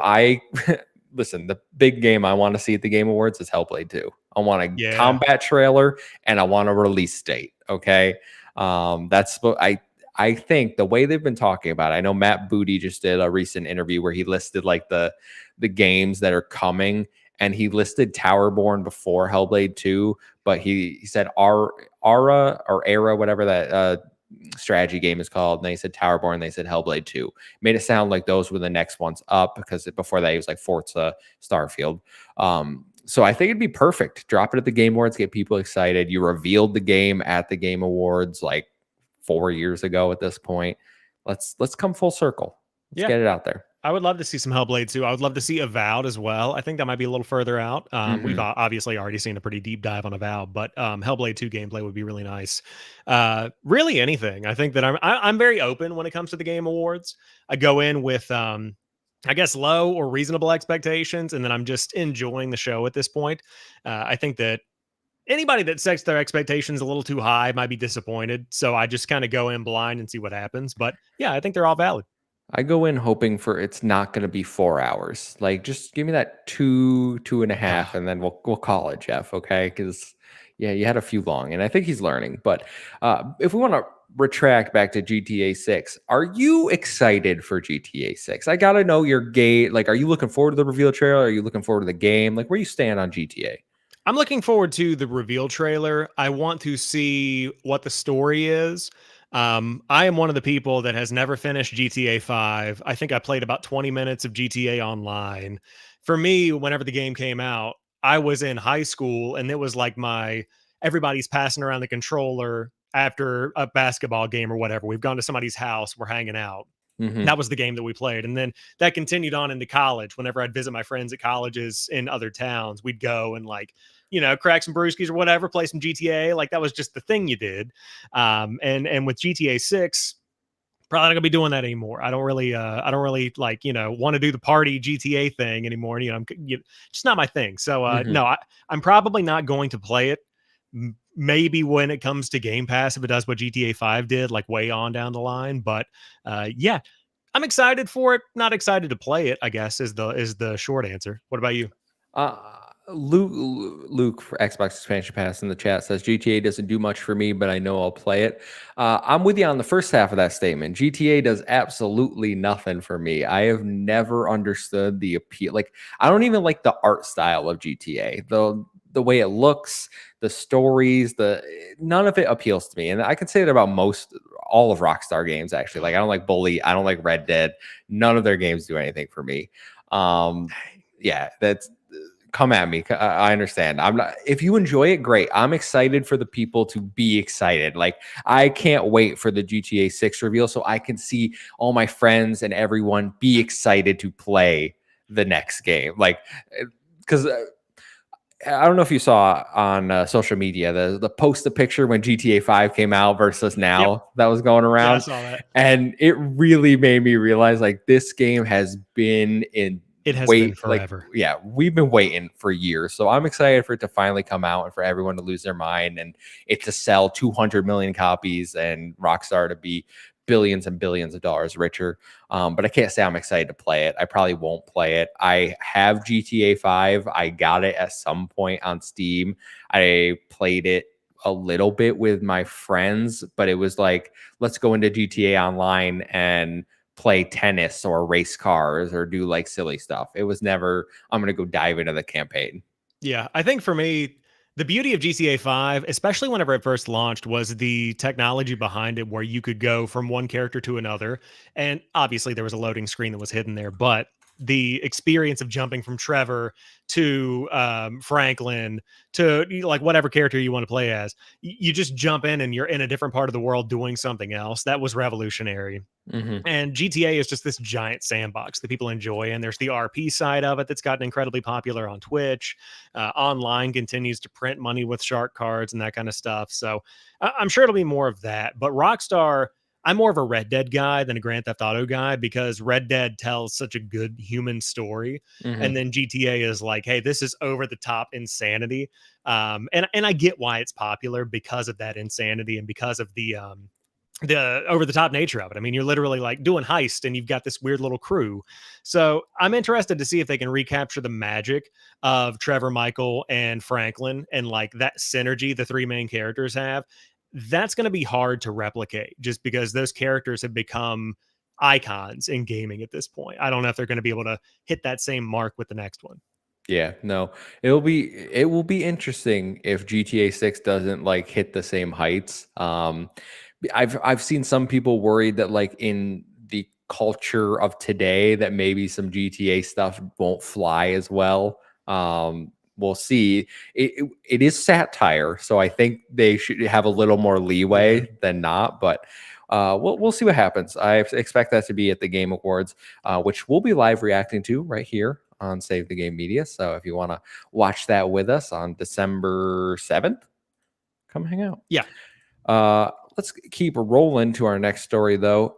Speaker 1: listen, the big game I want to see at the Game Awards is Hellblade 2. I want a combat trailer and I want a release date. Okay. That's what I think the way they've been talking about it, I know Matt Booty just did a recent interview where he listed like the games that are coming, and he listed Towerborn before Hellblade 2, but he said Ara or Era, whatever that strategy game is called. And they said Towerborn, they said Hellblade 2. Made it sound like those were the next ones up, because before that, he was like Forza, Starfield. So I think it'd be perfect. Drop it at the Game Awards, get people excited. You revealed the game at the Game Awards like 4 years ago at this point. Let's come full circle. Let's get it out there.
Speaker 2: I would love to see some Hellblade too. I would love to see Avowed as well. I think that might be a little further out. We've obviously already seen a pretty deep dive on Avowed, but Hellblade 2 gameplay would be really nice. Really anything. I think that I'm very open when it comes to the Game Awards. I go in with I guess low or reasonable expectations, and then I'm just enjoying the show at this point. I think that anybody that sets their expectations a little too high might be disappointed. So I just kind of go in blind and see what happens. But yeah, I think they're all valid.
Speaker 1: I go in hoping for it's not going to be 4 hours. Like, just give me that 2.5, and then we'll call it, Jeff. Okay, because yeah, you had a few long, and I think he's learning. But if we want to retract back to GTA 6, are you excited for GTA 6? I gotta know your gate. Like, are you looking forward to the reveal trailer? Are you looking forward to the game? Like, where you stand on GTA?
Speaker 2: I'm looking forward to the reveal trailer. I want to see what the story is. I am one of the people that has never finished GTA 5. I think I played about 20 minutes of GTA Online. For me, whenever the game came out, I was in high school, and it was like everybody's passing around the controller after a basketball game or whatever. We've gone to somebody's house, we're hanging out. That was the game that we played. And then that continued on into college. Whenever I'd visit my friends at colleges in other towns, we'd go and crack some brewskis or whatever, play some GTA. Like, that was just the thing you did. And with GTA 6, probably not gonna be doing that anymore. I don't really want to do the party GTA thing anymore. Just not my thing. So no, I'm probably not going to play it. Maybe when it comes to Game Pass, if it does what GTA 5 did, like way on down the line. But yeah, I'm excited for it. Not excited to play it, I guess, is the short answer. What about you?
Speaker 1: Uh, Luke for Xbox Expansion Pass in the chat says GTA doesn't do much for me, but I know I'll play it. I'm with you on the first half of that statement. GTA does absolutely nothing for me. I have never understood the appeal. Like, I don't even like the art style of GTA. The way it looks, the stories, none of it appeals to me. And I can say that about all of Rockstar games, actually. Like, I don't like Bully, I don't like Red Dead. None of their games do anything for me. Yeah, that's come at me. I understand. I'm not. If you enjoy it, great. I'm excited for the people to be excited. Like, I can't wait for the GTA 6 reveal so I can see all my friends and everyone be excited to play the next game. Like, because I don't know if you saw on social media the post the picture when GTA 5 came out versus now.
Speaker 2: Yep.
Speaker 1: That was going around.
Speaker 2: Yeah, I saw that.
Speaker 1: And it really made me realize, like, this game has been
Speaker 2: been forever.
Speaker 1: Like, yeah, we've been waiting for years. So I'm excited for it to finally come out and for everyone to lose their mind and it to sell 200 million copies and Rockstar to be billions and billions of dollars richer. But I can't say I'm excited to play it. I probably won't play it. I have GTA 5. I got it at some point on Steam. I played it a little bit with my friends, but it was like, let's go into GTA Online and play tennis or race cars or do like silly stuff. It was never, I'm going to go dive into the campaign.
Speaker 2: Yeah, I think for me, the beauty of GTA 5, especially whenever it first launched, was the technology behind it where you could go from one character to another. And obviously there was a loading screen that was hidden there, but the experience of jumping from Trevor to Franklin to like whatever character you want to play as, you just jump in and you're in a different part of the world doing something else. That was revolutionary. And GTA is just this giant sandbox that people enjoy. And there's the RP side of it that's gotten incredibly popular on Twitch. Online continues to print money with shark cards and that kind of stuff. So I'm sure it'll be more of that. But Rockstar, I'm more of a Red Dead guy than a Grand Theft Auto guy because Red Dead tells such a good human story. And then GTA is like, hey, this is over the top insanity. And I get why it's popular because of that insanity and because of the over the top nature of it. I mean, you're literally like doing heist and you've got this weird little crew. So I'm interested to see if they can recapture the magic of Trevor, Michael, and Franklin and like that synergy the three main characters have. that's going to be hard to replicate just because those characters have become icons in gaming at this point. I don't know if they're going to be able to hit that same mark with the next one.
Speaker 1: Yeah, no, it will be interesting if GTA 6 doesn't like hit the same heights. I've seen some people worried that like in the culture of today that maybe some GTA stuff won't fly as well. We'll see. It is satire, so I think they should have a little more leeway than not, but we'll see what happens. I expect that to be at the Game Awards, which we'll be live reacting to right here on Save the Game Media. So if you want to watch that with us on December 7th, come hang out.
Speaker 2: Yeah.
Speaker 1: Let's keep rolling to our next story, though.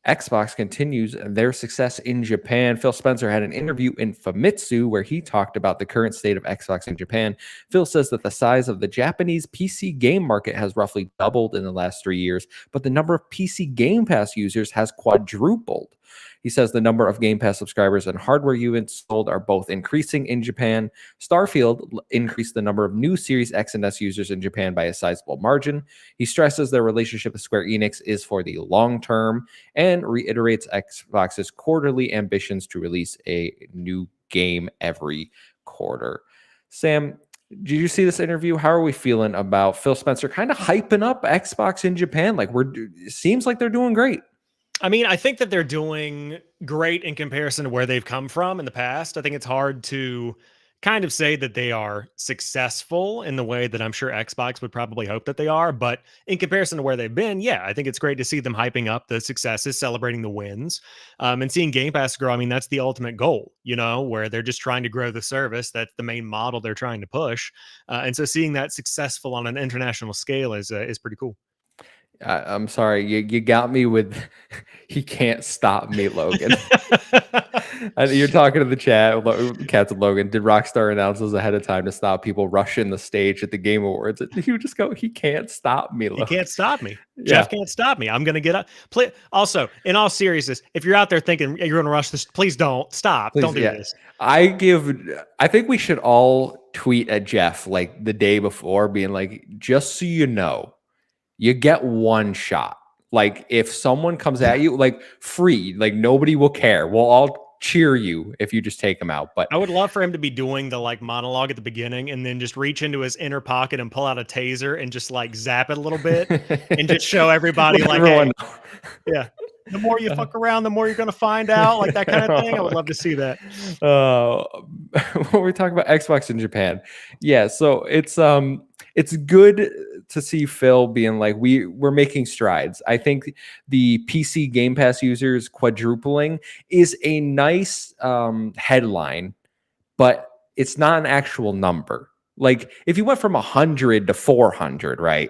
Speaker 1: Xbox continues their success in Japan. Phil Spencer had an interview in Famitsu where he talked about the current state of Xbox in Japan. Phil says that the size of the Japanese PC game market has roughly doubled in the last 3 years, but the number of PC Game Pass users has quadrupled. He says the number of Game Pass subscribers and hardware units sold are both increasing in Japan. Starfield increased the number of new Series X and S users in Japan by a sizable margin. He stresses their relationship with Square Enix is for the long term and reiterates Xbox's quarterly ambitions to release a new game every quarter. Sam, did you see this interview? How are we feeling about Phil Spencer kind of hyping up Xbox in Japan? Like it seems like they're doing great.
Speaker 2: I mean, I think that they're doing great in comparison to where they've come from in the past. I think it's hard to kind of say that they are successful in the way that I'm sure Xbox would probably hope that they are. But in comparison to where they've been, yeah, I think it's great to see them hyping up the successes, celebrating the wins, and seeing Game Pass grow. I mean, that's the ultimate goal, where they're just trying to grow the service. That's the main model they're trying to push. And so seeing that successful on an international scale is pretty cool.
Speaker 1: I'm sorry, you got me with he can't stop me, Logan. You're talking to the chat, Captain Logan. Did Rockstar announce this ahead of time to stop people rushing the stage at the Game Awards? You just go, he can't stop me, Logan.
Speaker 2: He can't stop me. Yeah. Jeff can't stop me. I'm gonna get up. Also, in all seriousness, if you're out there thinking you're gonna rush this, please don't stop. Please, don't do this.
Speaker 1: I think we should all tweet at Jeff like the day before, being like, just so you know, you get one shot. Like if someone comes at you, like free, like nobody will care. We'll all cheer you if you just take them out. But
Speaker 2: I would love for him to be doing the like monologue at the beginning and then just reach into his inner pocket and pull out a taser and just like zap it a little bit and just show everybody like, hey, yeah. The more you fuck around, the more you're going to find out, like that kind of thing. I would love to see that.
Speaker 1: When we talk about Xbox in Japan, yeah. So it's good to see Phil being like, we're making strides. I think the PC Game Pass users quadrupling is a nice headline, but it's not an actual number. Like if you went from 100 to 400, right?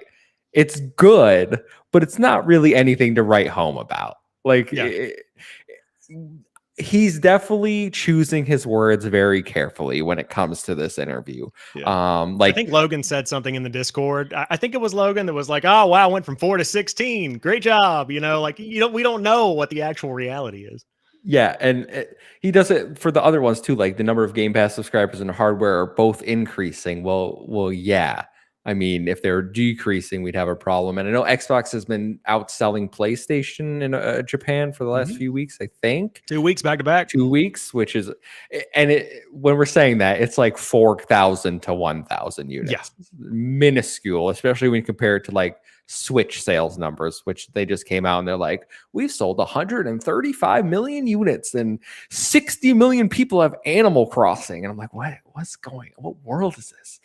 Speaker 1: It's good, but it's not really anything to write home about. Like he's definitely choosing his words very carefully when it comes to this interview.
Speaker 2: Yeah. I think Logan said something in the Discord. I think it was Logan that was like, "Oh wow, I went from 4 to 16. Great job." We don't know what the actual reality is.
Speaker 1: Yeah, and he does it for the other ones too. Like the number of Game Pass subscribers and hardware are both increasing. Well, yeah. I mean, if they're decreasing, we'd have a problem. And I know Xbox has been outselling PlayStation in Japan for the last few weeks, I think.
Speaker 2: 2 weeks back to back.
Speaker 1: 2 weeks, which is, and when we're saying that, it's like 4,000 to 1,000 units.
Speaker 2: Yeah.
Speaker 1: Minuscule, especially when you compare it to like Switch sales numbers, which they just came out and they're like, we've sold 135 million units and 60 million people have Animal Crossing. And I'm like, what's going on? What world is this?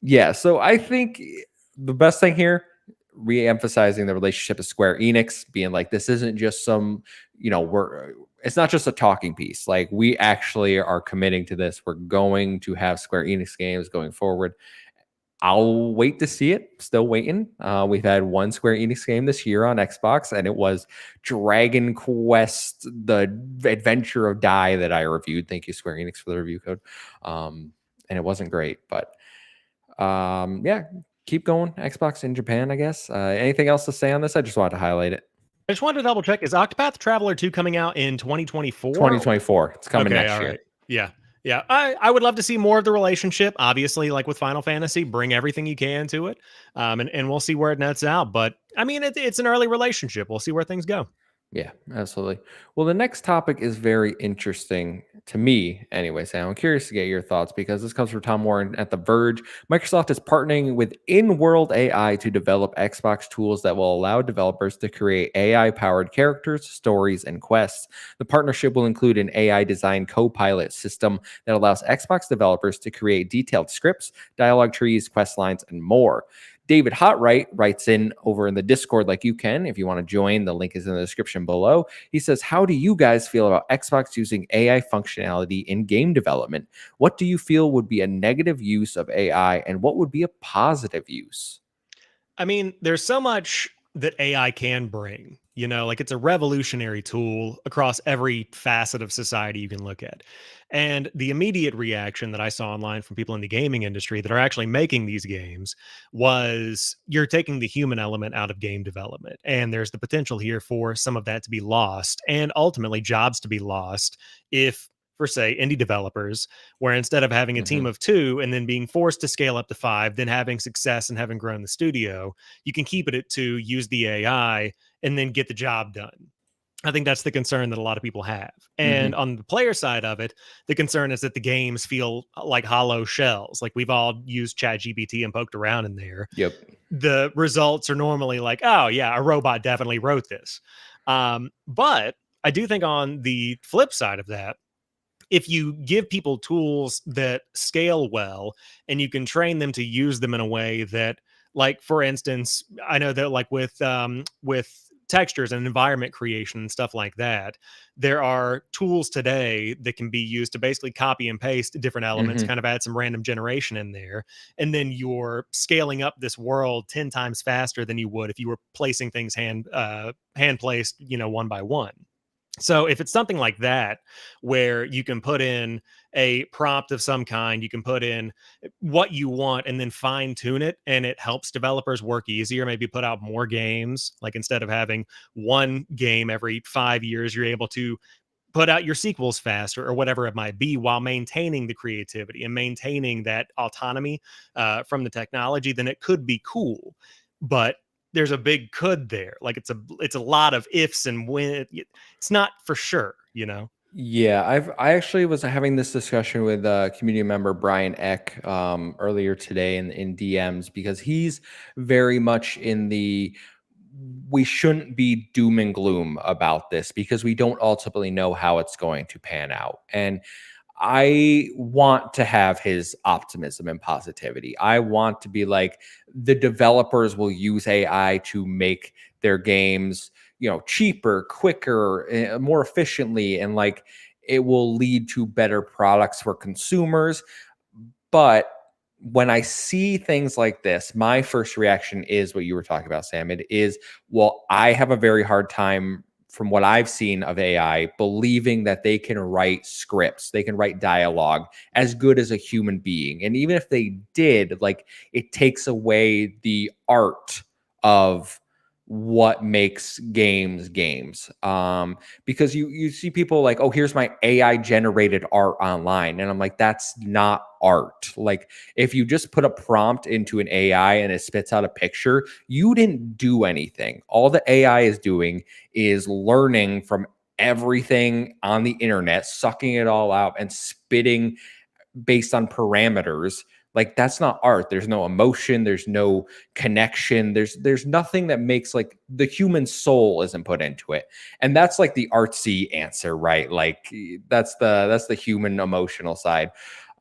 Speaker 1: Yeah, so I think the best thing here, re-emphasizing the relationship of Square Enix, being like, this isn't just some, it's not just a talking piece. Like we actually are committing to this. We're going to have Square Enix games going forward. I'll wait to see it. Still waiting. We've had one Square Enix game this year on Xbox, and it was Dragon Quest: The Adventure of Dai that I reviewed. Thank you, Square Enix, for the review code. And it wasn't great, but yeah, keep going. Xbox in Japan, I guess. Anything else to say on this? I just wanted to highlight it.
Speaker 2: I just wanted to double check. Is Octopath Traveler 2 coming out in 2024?
Speaker 1: 2024. It's coming next year.
Speaker 2: Right. Yeah. Yeah, I would love to see more of the relationship. Obviously, like with Final Fantasy, bring everything you can to it, and we'll see where it nets out. But I mean, it's an early relationship. We'll see where things go.
Speaker 1: Yeah, absolutely. Well, the next topic is very interesting to me, anyway, Sam. I'm curious to get your thoughts because this comes from Tom Warren at The Verge. Microsoft is partnering with in world AI to develop Xbox tools that will allow developers to create AI powered characters, stories, and quests. The partnership will include an AI designed co pilot system that allows Xbox developers to create detailed scripts, dialogue trees, quest lines, and more. David Hotwright writes in over in the Discord, like you can, if you want to join. The link is in the description below. He says, how do you guys feel about Xbox using AI functionality in game development? What do you feel would be a negative use of AI, and what would be a positive use?
Speaker 2: I mean, there's so much that AI can bring. Like it's a revolutionary tool across every facet of society you can look at. And the immediate reaction that I saw online from people in the gaming industry that are actually making these games was you're taking the human element out of game development. And there's the potential here for some of that to be lost and ultimately jobs to be lost if, for say, indie developers, where instead of having a team
Speaker 1: Hmm.
Speaker 2: of two and then being forced to scale up to five, then having success and having grown the studio, you can keep it at two, use the AI, and then get the job done. I think that's the concern that a lot of people have. And
Speaker 1: Hmm.
Speaker 2: on the player side of it, the concern is that the games feel like hollow shells. Like we've all used ChatGPT and poked around in there.
Speaker 1: Yep.
Speaker 2: The results are normally like, oh, yeah, a robot definitely wrote this. But I do think on the flip side of that, if you give people tools that scale well and you can train them to use them in a way that, like for instance, I know that like with textures and environment creation and stuff like that, there are tools today that can be used to basically copy and paste different elements,
Speaker 1: Hmm.
Speaker 2: kind of add some random generation in there, and then you're scaling up this world 10 times faster than you would if you were placing things hand placed, one by one. So if it's something like that, where you can put in a prompt of some kind, you can put in what you want and then fine tune it, and it helps developers work easier, maybe put out more games. Like instead of having one game every 5 years, you're able to put out your sequels faster or whatever it might be while maintaining the creativity and maintaining that autonomy from the technology, then it could be cool. But there's a big could there. Like it's a lot of ifs and when it's not for sure.
Speaker 1: Yeah, I actually was having this discussion with community member Brian Eck earlier today in DMs because he's very much in the we shouldn't be doom and gloom about this because we don't ultimately know how it's going to pan out. And I want to have his optimism and positivity. I want to be like the developers will use AI to make their games, cheaper, quicker, more efficiently, and like it will lead to better products for consumers. But when I see things like this, my first reaction is what you were talking about, Sam. It is, well, I have a very hard time from what I've seen of AI, believing that they can write scripts, they can write dialogue as good as a human being. And even if they did, like it takes away the art of what makes games. Because you see people like, oh, here's my AI generated art online. And I'm like, that's not art. Like if you just put a prompt into an AI and it spits out a picture, you didn't do anything. All the AI is doing is learning from everything on the internet, sucking it all out and spitting based on parameters. Like that's not art. There's no emotion, there's no connection, there's nothing that makes like the human soul isn't put into it. And that's like the artsy answer, right? Like that's the human emotional side.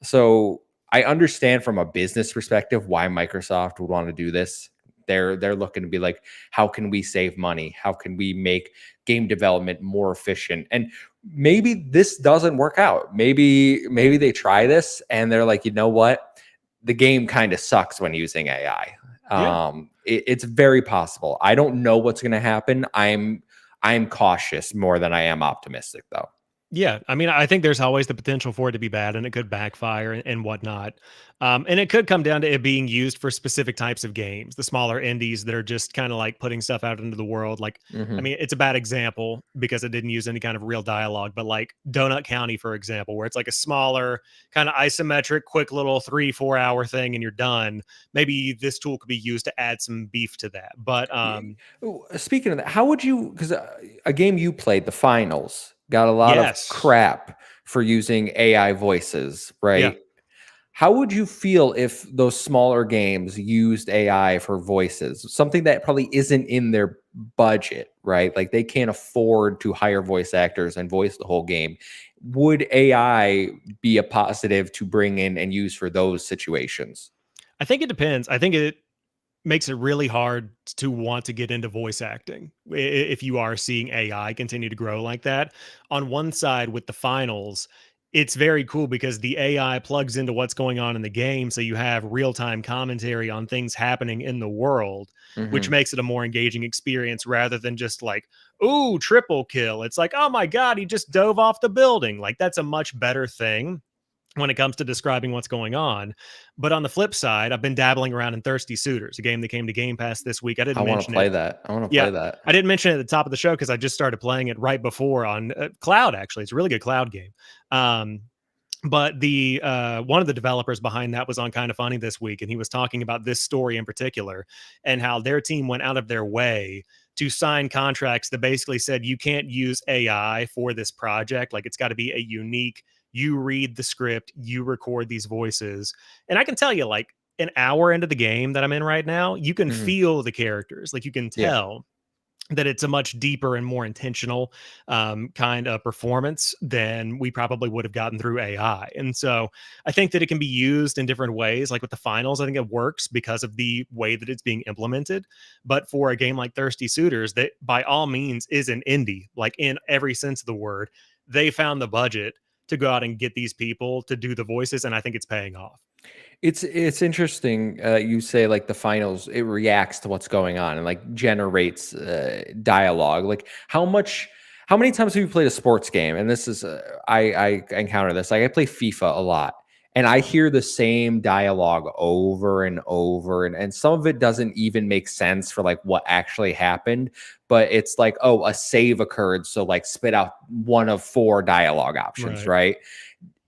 Speaker 1: So I understand from a business perspective why Microsoft would want to do this. They're looking to be like, how can we save money? How can we make game development more efficient? And maybe this doesn't work out. Maybe they try this and they're like, you know what? The game kind of sucks when using AI.
Speaker 2: Yeah.
Speaker 1: It's very possible. I don't know what's going to happen. I'm cautious more than I am optimistic, though.
Speaker 2: Yeah, I mean, I think there's always the potential for it to be bad, and it could backfire and whatnot. And it could come down to it being used for specific types of games, the smaller indies that are just kind of like putting stuff out into the world. Like, I
Speaker 1: Hmm.
Speaker 2: mean, it's a bad example because it didn't use any kind of real dialogue, but like Donut County, for example, where it's like a smaller, kind of isometric, quick little 3-4 hour thing and you're done. Maybe this tool could be used to add some beef to that. But
Speaker 1: Speaking of that, how would you? Because a game you played, the finals, got a lot of
Speaker 2: yes.
Speaker 1: crap for using AI voices,
Speaker 2: Yeah.
Speaker 1: right? How would you feel if those smaller games used AI for voices? Something that probably isn't in their budget, right? Like they can't afford to hire voice actors and voice the whole game. Would AI be a positive to bring in and use for those situations?
Speaker 2: I think it depends. I think it makes it really hard to want to get into voice acting if you are seeing AI continue to grow like that. On one side, with the finals, it's very cool because the AI plugs into what's going on in the game. So you have real time commentary on things happening in the world, which
Speaker 1: Hmm.
Speaker 2: makes it a more engaging experience rather than just like, ooh, triple kill. It's like, oh my God, he just dove off the building. Like, that's a much better thing when it comes to describing what's going on. But on the flip side, I've been dabbling around in Thirsty Suitors, a game that came to Game Pass this week. I
Speaker 1: I
Speaker 2: didn't
Speaker 1: want to
Speaker 2: mention it.
Speaker 1: play that. I want to
Speaker 2: Yeah,
Speaker 1: play that.
Speaker 2: I didn't mention it at the top of the show because I just started playing it right before on Cloud. Actually, it's a really good Cloud game. Um, but the one of the developers behind that was on Kind of Funny this week, and he was talking about this story in particular and how their team went out of their way to sign contracts that basically said you can't use AI for this project. Like it's got to be a unique. You read the script, you record these voices, and I can tell you, like an hour into the game that I'm in right now, you can
Speaker 1: Hmm.
Speaker 2: feel the characters. Like you can
Speaker 1: Yeah.
Speaker 2: tell that it's a much deeper and more intentional kind of performance than we probably would have gotten through AI. And so I think that it can be used in different ways. Like with the finals, I think it works because of the way that it's being implemented. But for a game like Thirsty Suitors, that by all means is an indie, like in every sense of the word, they found the budget to go out and get these people to do the voices. And I think it's paying off.
Speaker 1: It's interesting. You say like the finals, it reacts to what's going on and like generates dialogue. Like how many times have you played a sports game? And this is I encounter this. Like I play FIFA a lot, and I hear the same dialogue over and over, and some of it doesn't even make sense for like what actually happened. But it's like, oh, a save occurred, so like spit out one of four dialogue options,
Speaker 2: Right.
Speaker 1: right?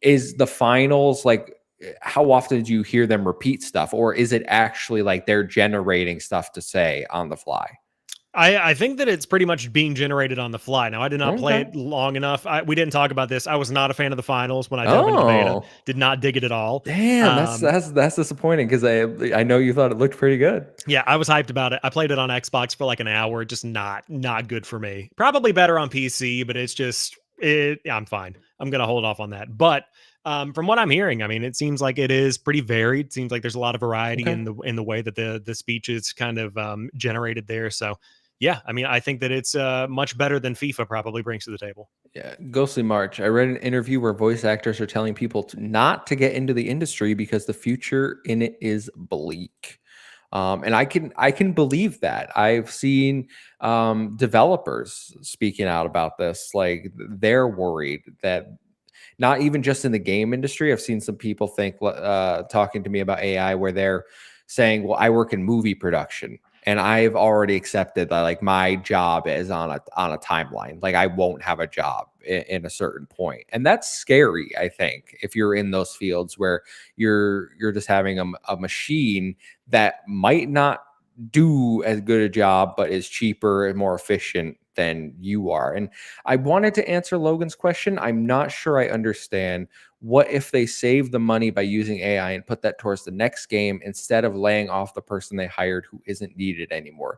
Speaker 1: Is the finals like how often do you hear them repeat stuff, or is it actually like they're generating stuff to say on the fly?
Speaker 2: I think that it's pretty much being generated on the fly. Now, I did not play
Speaker 1: Okay.
Speaker 2: it long enough. We didn't talk about this. I was not a fan of the finals when I dove into the beta.
Speaker 1: Oh,
Speaker 2: Did not dig it at all.
Speaker 1: damn,
Speaker 2: Um,
Speaker 1: that's disappointing because I know you thought it looked pretty good.
Speaker 2: yeah, I was hyped about it. I played it on Xbox for like an hour. Just not good for me. Probably better on PC, but it's just it. Yeah, I'm fine. I'm gonna hold off on that. But from what I'm hearing, I mean, it seems like it is pretty varied. Seems like there's a lot of variety
Speaker 1: Okay.
Speaker 2: in the way that the speech is kind of generated there. So yeah, I mean, I think that it's much better than FIFA probably brings to the table.
Speaker 1: Yeah, Ghostly March. I read an interview where voice actors are telling people not to get into the industry because the future in it is bleak. And I can believe that. I've seen developers speaking out about this. Like they're worried that not even just in the game industry. I've seen some people talking to me about AI where they're saying, "Well, I work in movie production, and I've already accepted that like my job is on a timeline. Like I won't have a job in a certain point, and that's scary. I think if you're in those fields where you're just having a machine that might not do as good a job, but is cheaper and more efficient than you are. And I wanted to answer Logan's question. I'm not sure I understand. What if they save the money by using AI and put that towards the next game instead of laying off the person they hired who isn't needed anymore?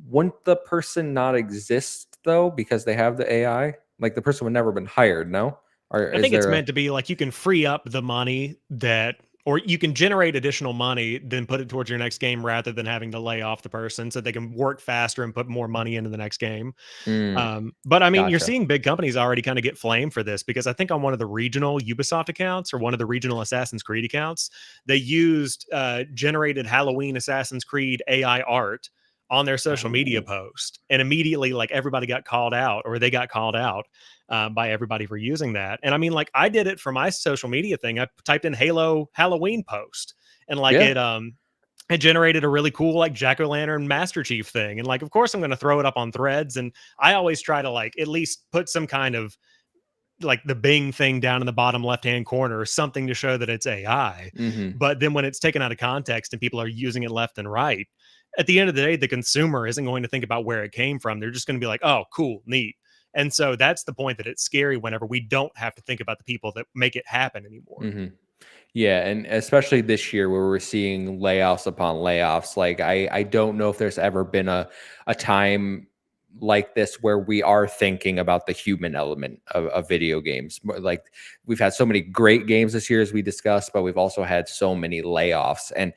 Speaker 1: Wouldn't the person not exist though because they have the AI? Like the person would never been hired, no? Or
Speaker 2: I
Speaker 1: is
Speaker 2: think it's
Speaker 1: there a
Speaker 2: meant to be like you can free up the money that, or you can generate additional money, then put it towards your next game rather than having to lay off the person so they can work faster and put more money into the next game.
Speaker 1: mm,
Speaker 2: But I mean, you're
Speaker 1: gotcha.
Speaker 2: seeing big companies already kind of get flamed for this because I think on one of the regional Ubisoft accounts or one of the regional Assassin's Creed accounts, they used generated Halloween Assassin's Creed AI art on their social media
Speaker 1: Oh.
Speaker 2: post, and immediately like everybody got called out, or they got called out by everybody for using that. And I mean, like I did it for my social media thing. I typed in Halo Halloween post, and like
Speaker 1: Yeah.
Speaker 2: it generated a really cool like jack-o'-lantern Master Chief thing. And like, of course, I'm going to throw it up on threads. And I always try to like at least put some kind of like the Bing thing down in the bottom left-hand corner or something to show that it's AI.
Speaker 1: Hmm.
Speaker 2: But then when it's taken out of context and people are using it left and right, at the end of the day, the consumer isn't going to think about where it came from. They're just going to be like, oh, cool, neat. And so that's the point, that it's scary whenever we don't have to think about the people that make it happen anymore.
Speaker 1: Hmm. Yeah, and especially this year where we're seeing layoffs upon layoffs. Like I don't know if there's ever been a time like this where we are thinking about the human element of video games. Like we've had so many great games this year as we discussed, but we've also had so many layoffs. And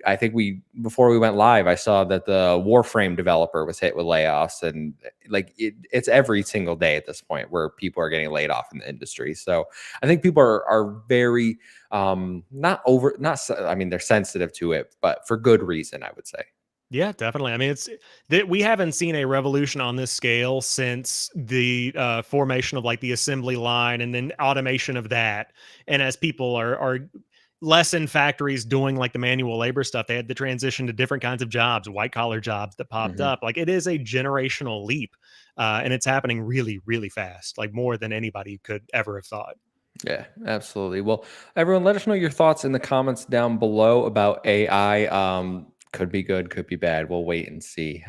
Speaker 1: I think before we went live, I saw that the Warframe developer was hit with layoffs, and like it's every single day at this point where people are getting laid off in the industry. So I think people are very I mean, they're sensitive to it, but for good reason, I would say.
Speaker 2: Yeah, definitely. I mean, it's that we haven't seen a revolution on this scale since the formation of like the assembly line and then automation of that. And as people are less in factories doing like the manual labor stuff, they had to transition to different kinds of jobs, white collar jobs that popped
Speaker 1: Hmm.
Speaker 2: up. Like it is a generational leap, and it's happening really, really fast, like more than anybody could ever have thought.
Speaker 1: Yeah, absolutely. Well, everyone, let us know your thoughts in the comments down below about AI. Could be good, could be bad. We'll wait and see.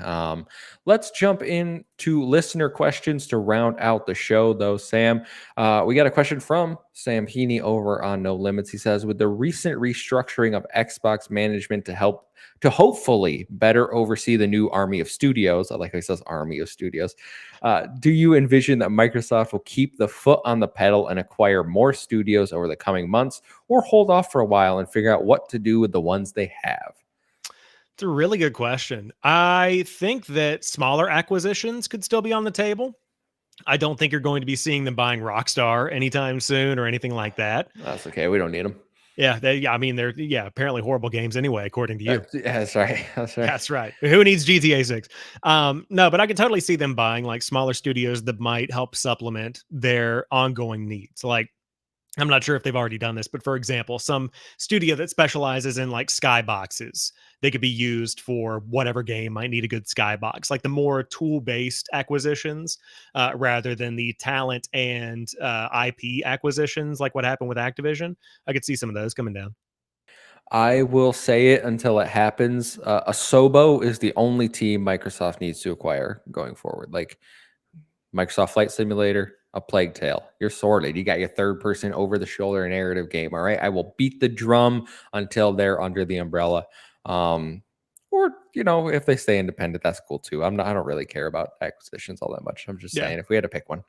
Speaker 1: Let's jump into listener questions to round out the show, though. Sam, we got a question from Sam Heaney over on No Limits. He says, with the recent restructuring of Xbox management to hopefully better oversee the new army of studios, I like how he says army of studios, do you envision that Microsoft will keep the foot on the pedal and acquire more studios over the coming months, or hold off for a while and figure out what to do with the ones they have?
Speaker 2: It's a really good question. I think that smaller acquisitions could still be on the table. I don't think you're going to be seeing them buying Rockstar anytime soon or anything like that.
Speaker 1: That's okay. We don't need them.
Speaker 2: Yeah, I mean, they're apparently horrible games anyway, according to you.
Speaker 1: Yeah, that's right. That's right.
Speaker 2: That's right. Who needs GTA 6? No, but I could totally see them buying like smaller studios that might help supplement their ongoing needs. Like, I'm not sure if they've already done this, but for example, some studio that specializes in like skyboxes, they could be used for whatever game might need a good skybox, like the more tool based acquisitions rather than the talent and IP acquisitions, like what happened with Activision. I could see some of those coming down.
Speaker 1: I will say it until it happens. Asobo is the only team Microsoft needs to acquire going forward. Like Microsoft Flight Simulator, a Plague Tale. You're sorted. You got your third person over the shoulder narrative game. All right. I will beat the drum until they're under the umbrella. Or, if they stay independent, that's cool too. I don't really care about acquisitions all that much. I'm just
Speaker 2: Yeah.
Speaker 1: saying if we had to pick one,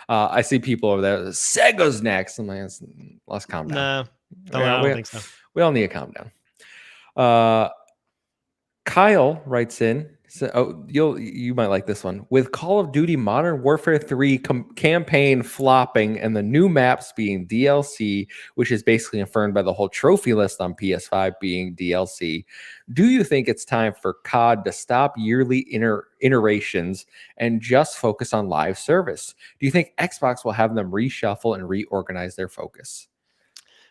Speaker 1: I see people over there. Sega's next. I'm like, let's calm down.
Speaker 2: No,
Speaker 1: We,
Speaker 2: I don't
Speaker 1: we,
Speaker 2: think so.
Speaker 1: we all need to calm down. Kyle writes in. So, you might like this one. With Call of Duty Modern Warfare 3 campaign flopping and the new maps being DLC, which is basically affirmed by the whole trophy list on PS5 being DLC, do you think it's time for COD to stop yearly iterations and just focus on live service? Do you think Xbox will have them reshuffle and reorganize their focus?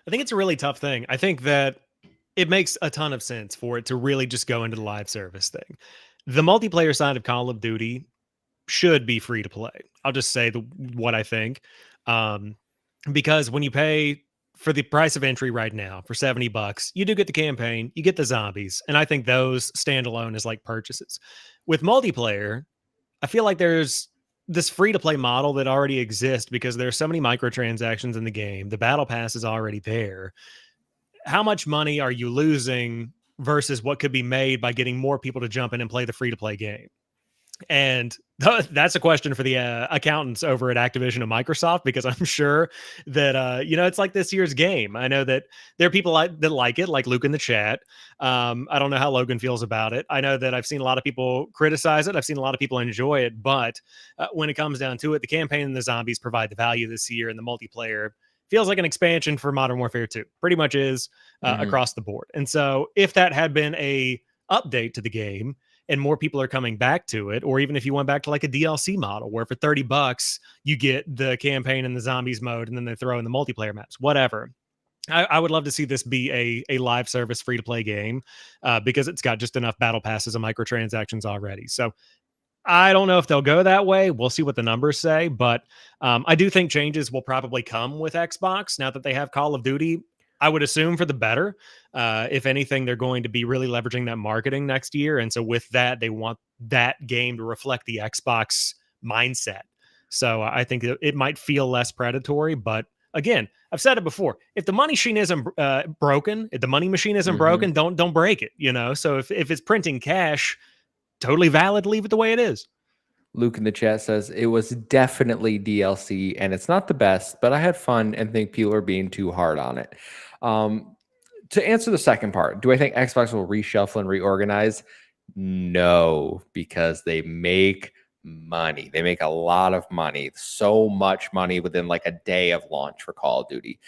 Speaker 2: I think it's a really tough thing. I think that it makes a ton of sense for it to really just go into the live service thing. The multiplayer side of Call of Duty should be free to play. I'll just say what I think. Um, because when you pay for the price of entry right now for $70, you do get the campaign, you get the zombies, and I think those stand alone as like purchases. With multiplayer, I feel like there's this free to play model that already exists because there's so many microtransactions in the game. The battle pass is already there. How much money are you losing versus what could be made by getting more people to jump in and play the free to play game? And that's a question for the accountants over at Activision and Microsoft, because I'm sure that it's like this year's game. I know that there are people that like it, like Luke in the chat. I don't know how Logan feels about it. I know that I've seen a lot of people criticize it. I've seen a lot of people enjoy it, but when it comes down to it, the campaign and the zombies provide the value this year, and the multiplayer feels like an expansion for Modern Warfare 2. Pretty much is
Speaker 1: Mhm.
Speaker 2: across the board. And so if that had been a update to the game and more people are coming back to it, or even if you went back to like a DLC model where for $30 you get the campaign and the zombies mode and then they throw in the multiplayer maps, whatever. I would love to see this be a live service free to play game because it's got just enough battle passes and microtransactions already. So I don't know if they'll go that way. We'll see what the numbers say, but I do think changes will probably come with Xbox now that they have Call of Duty. I would assume for the better. If anything, they're going to be really leveraging that marketing next year, and so with that, they want that game to reflect the Xbox mindset. So I think it might feel less predatory, but again, I've said it before. If the money machine isn't broken, if the money machine isn't broken, don't break it. So if it's printing cash, totally valid. Leave it the way it is.
Speaker 1: Luke in the chat says it was definitely DLC and it's not the best, but I had fun and think people are being too hard on it. To answer the second part, do I think Xbox will reshuffle and reorganize? No, because they make money. They make a lot of money, so much money within like a day of launch for Call of Duty.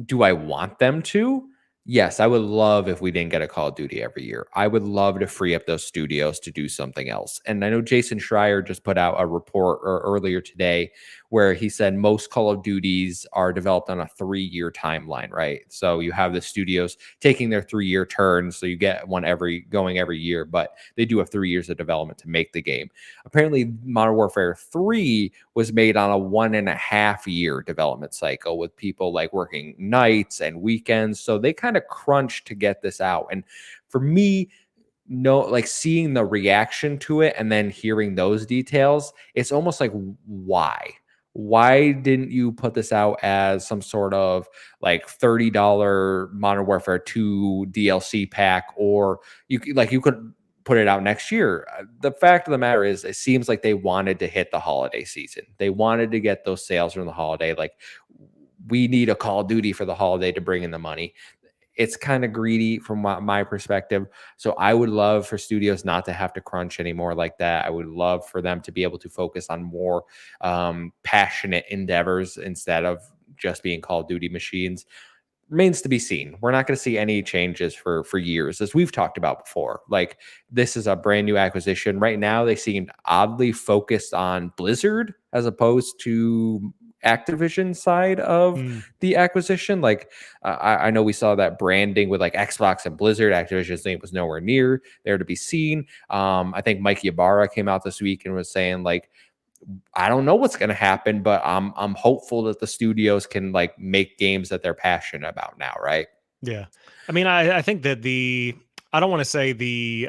Speaker 1: Do I want them to? Yes, I would love if we didn't get a Call of Duty every year. I would love to free up those studios to do something else. And I know Jason Schreier just put out a report earlier today where he said most Call of Duties are developed on a 3-year timeline, right? So you have the studios taking their 3-year turns, so you get one every year, but they do have 3 years of development to make the game. Apparently, Modern Warfare 3 was made on a 1.5-year development cycle with people like working nights and weekends. So they kind of crunched to get this out. And for me, like seeing the reaction to it and then hearing those details, it's almost like, why didn't you put this out as some sort of like $30 Modern Warfare 2 DLC pack, or you could put it out next year? The fact of the matter is, it seems like they wanted to hit the holiday season. They wanted to get those sales from the holiday. Like, we need a Call of Duty for the holiday to bring in the money. It's kind of greedy from my perspective. So I would love for studios not to have to crunch anymore like that. I would love for them to be able to focus on more passionate endeavors instead of just being Call of Duty machines. Remains to be seen. We're not going to see any changes for years, as we've talked about before. Like, this is a brand new acquisition. Right now, they seem oddly focused on Blizzard as opposed to Activision side of the acquisition. Like, I know we saw that branding with like Xbox and Blizzard. Activision's name was nowhere near there to be seen. I think Mike Ybarra came out this week and was saying, like, I don't know what's going to happen, but I'm hopeful that the studios can like make games that they're passionate about now, right?
Speaker 2: Yeah. I mean, I think that I don't want to say the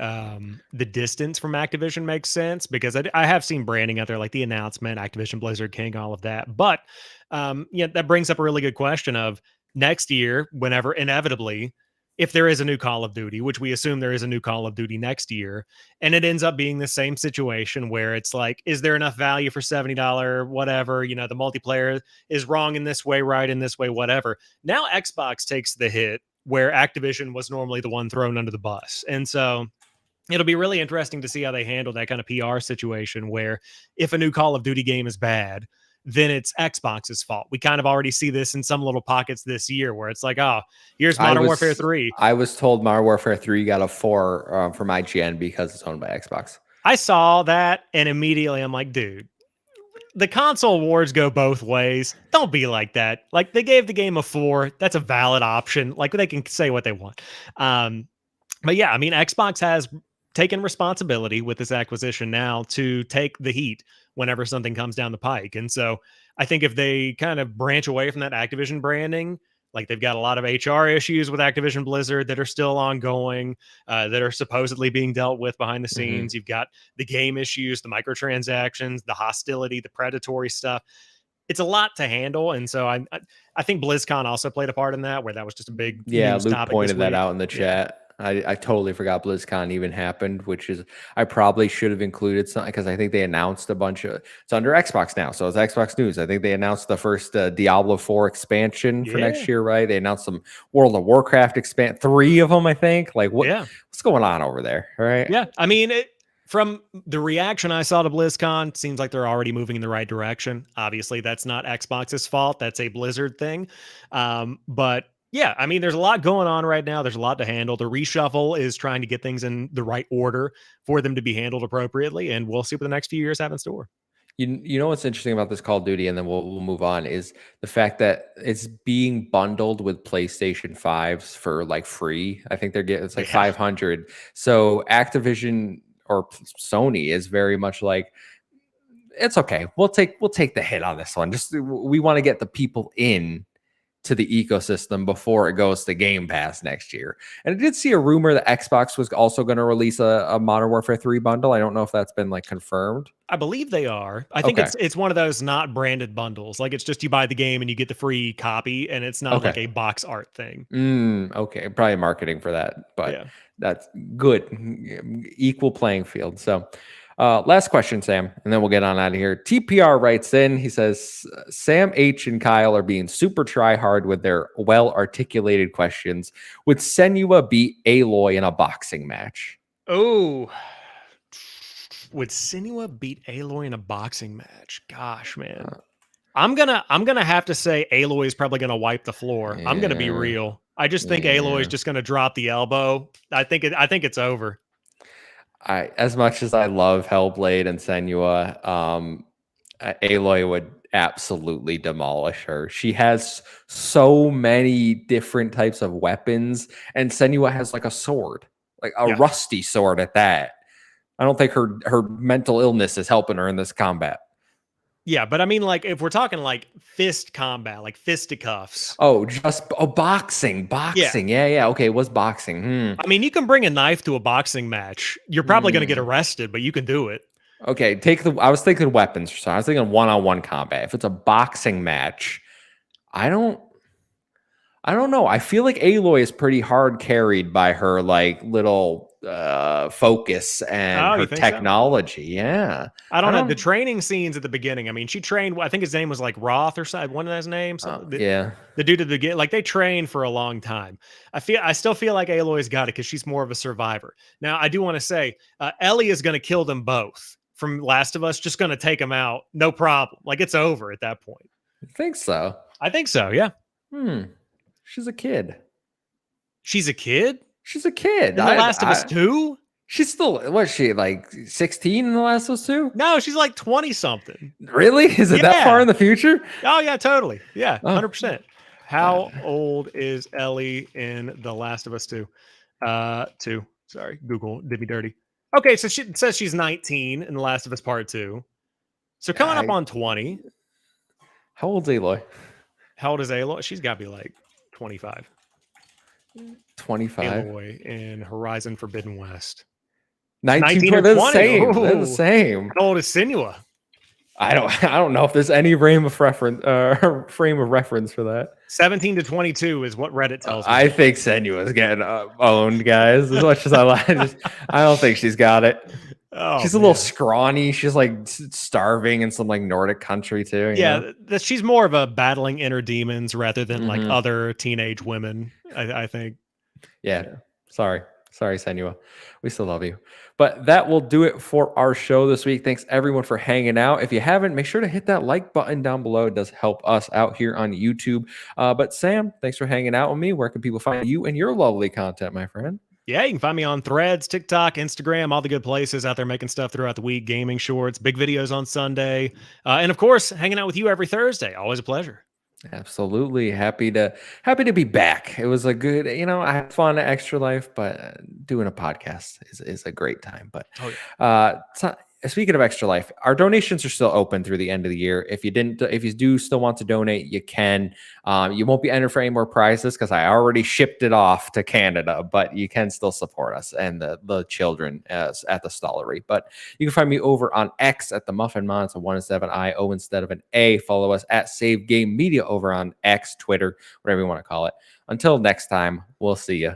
Speaker 2: distance from Activision makes sense, because I have seen branding out there, like the announcement, Activision, Blizzard King, all of that. But yeah, that brings up a really good question of next year, whenever inevitably, if there is a new Call of Duty, which we assume there is a new Call of Duty next year, and it ends up being the same situation where it's like, is there enough value for $70, whatever, the multiplayer is wrong in this way, right in this way, whatever. Now Xbox takes the hit where Activision was normally the one thrown under the bus. And so it'll be really interesting to see how they handle that kind of PR situation where if a new Call of Duty game is bad, then it's Xbox's fault. We kind of already see this in some little pockets this year where it's like, oh, here's Modern Warfare 3.
Speaker 1: I was told Modern Warfare 3 got a 4 from IGN because it's owned by Xbox.
Speaker 2: I saw that and immediately I'm like, dude, the console awards go both ways. Don't be like that. Like, they gave the game a 4. That's a valid option. Like, they can say what they want. But yeah, I mean, Xbox has taken responsibility with this acquisition now to take the heat whenever something comes down the pike. And so I think if they kind of branch away from that Activision branding, like they've got a lot of HR issues with Activision Blizzard that are still ongoing, that are supposedly being dealt with behind the scenes. You've got the game issues, the microtransactions, the hostility, the predatory stuff. It's a lot to handle. And so I think BlizzCon also played a part in that, where that was just a big news
Speaker 1: Luke
Speaker 2: topic
Speaker 1: pointed that out in the chat. I totally forgot BlizzCon even happened, which is, I probably should have included something, because I think they announced a bunch of, it's under Xbox now, so it's Xbox news. I think they announced the first Diablo 4 expansion for next year, right? They announced some World of Warcraft 3 of them, I think. Like, what's going on over there, right?
Speaker 2: Yeah, I mean, from the reaction I saw to BlizzCon, seems like they're already moving in the right direction. Obviously, that's not Xbox's fault. That's a Blizzard thing. But Yeah, I mean, there's a lot going on right now. There's a lot to handle. The reshuffle is trying to get things in the right order for them to be handled appropriately, and we'll see what the next few years have in store.
Speaker 1: You know what's interesting about this Call of Duty, and then we'll move on, is the fact that it's being bundled with PlayStation 5s for like free. I think they're getting it's like
Speaker 2: Yeah.
Speaker 1: 500. So Activision or Sony is very much like, it's okay. We'll take the hit on this one. Just we want to get the people in to the ecosystem before it goes to Game Pass next year. And I did see a rumor that Xbox was also going to release a Modern Warfare 3 bundle. I don't know if that's been like confirmed.
Speaker 2: I believe they are. I think
Speaker 1: Okay.
Speaker 2: it's one of those not branded bundles. Like it's just you buy the game and you get the free copy, and it's not like
Speaker 1: Okay.
Speaker 2: a box art thing.
Speaker 1: Okay. Probably marketing for that, but
Speaker 2: Yeah.
Speaker 1: that's good. Equal playing field. So, last question, Sam, and then we'll get on out of here. TPR writes in. He says, Sam H and Kyle are being super try hard with their well articulated questions. Would Senua beat Aloy in a boxing match?
Speaker 2: Oh, would Sinua beat Aloy in a boxing match? Gosh, man. I'm gonna have to say Aloy is probably gonna wipe the floor. I'm gonna be
Speaker 1: Yeah.
Speaker 2: real. I just think Aloy is
Speaker 1: Yeah.
Speaker 2: just gonna drop the elbow. I think it's over.
Speaker 1: As much as I love Hellblade and Senua, Aloy would absolutely demolish her. She has so many different types of weapons, and Senua has like a sword, like a
Speaker 2: Yeah.
Speaker 1: rusty sword at that. I don't think her mental illness is helping her in this combat.
Speaker 2: Yeah, but I mean, like, if we're talking like fist combat, like fisticuffs.
Speaker 1: Boxing,
Speaker 2: Yeah.
Speaker 1: boxing. Yeah, yeah. Okay, it was boxing.
Speaker 2: I mean, you can bring a knife to a boxing match. You're probably gonna get
Speaker 1: Hmm.
Speaker 2: arrested, but you can do it.
Speaker 1: Okay, I was thinking weapons. So I was thinking one-on-one combat. If it's a boxing match, I don't. I don't know. I feel like Aloy is pretty hard carried by her like little focus and
Speaker 2: Oh,
Speaker 1: her
Speaker 2: you think so?
Speaker 1: technology. Yeah.
Speaker 2: I
Speaker 1: I
Speaker 2: don't know. The
Speaker 1: don't
Speaker 2: training scenes at the beginning. I mean, she trained. I think his name was like Roth or something. One of his names.
Speaker 1: yeah.
Speaker 2: The dude at the beginning. Like they trained for a long time. I still feel like Aloy's got it because she's more of a survivor. Now, I do want to say, Ellie is going to kill them both from Last of Us. Just going to take them out, no problem. Like it's over at that point.
Speaker 1: I think so.
Speaker 2: I think so. Yeah.
Speaker 1: Hmm. She's a kid.
Speaker 2: She's a kid
Speaker 1: She's a kid.
Speaker 2: in The Last of Us 2.
Speaker 1: She's still what's she like 16 in the last of us two?
Speaker 2: No, she's like 20 something.
Speaker 1: Really? Is it that far
Speaker 2: Yeah.
Speaker 1: in the future?
Speaker 2: Oh yeah, totally. Yeah,
Speaker 1: Oh.
Speaker 2: 100%. How old is Ellie in The Last of Us 2? 2. Sorry, Google did me dirty. Okay, so she says she's 19 in The Last of Us Part 2. So coming up
Speaker 1: I,
Speaker 2: on 20.
Speaker 1: how old's Aloy?
Speaker 2: How old is Aloy? She's got to be like 25.
Speaker 1: 25.
Speaker 2: Aloy in Horizon Forbidden West.
Speaker 1: 19
Speaker 2: or
Speaker 1: they're the
Speaker 2: 20.
Speaker 1: same. They're the
Speaker 2: Ooh.
Speaker 1: same.
Speaker 2: How old is Sinua?
Speaker 1: I don't know if there's any frame of reference for that.
Speaker 2: 17 to 22 is what Reddit tells me.
Speaker 1: I think Senua's getting owned, guys. As much as I like, I don't think she's got it.
Speaker 2: Oh,
Speaker 1: She's a little scrawny. She's like starving in some like Nordic country too.
Speaker 2: Yeah, she's more of a battling inner demons rather than like
Speaker 1: Mhm.
Speaker 2: other teenage women. I think.
Speaker 1: Yeah. Sorry, Senua. We still love you. But that will do it for our show this week. Thanks everyone for hanging out. If you haven't, make sure to hit that like button down below. It does help us out here on YouTube. But Sam, thanks for hanging out with me. Where can people find you and your lovely content, my friend?
Speaker 2: Yeah, you can find me on Threads, TikTok, Instagram, all the good places out there making stuff throughout the week, gaming shorts, big videos on Sunday, and of course, hanging out with you every Thursday. Always a pleasure.
Speaker 1: Absolutely. Happy to be back. It was a good, I had fun at Extra Life, but doing a podcast is a great time. But speaking of Extra Life, our donations are still open through the end of the year. If you do still want to donate, you can. You won't be entered for any more prizes because I already shipped it off to Canada, but you can still support us and the children at the Stollery. But you can find me over on X at the Muffin Mon. It's a 1 instead of an I, O instead of an A. Follow us at Save Game Media over on X, Twitter, whatever you want to call it. Until next time, we'll see you.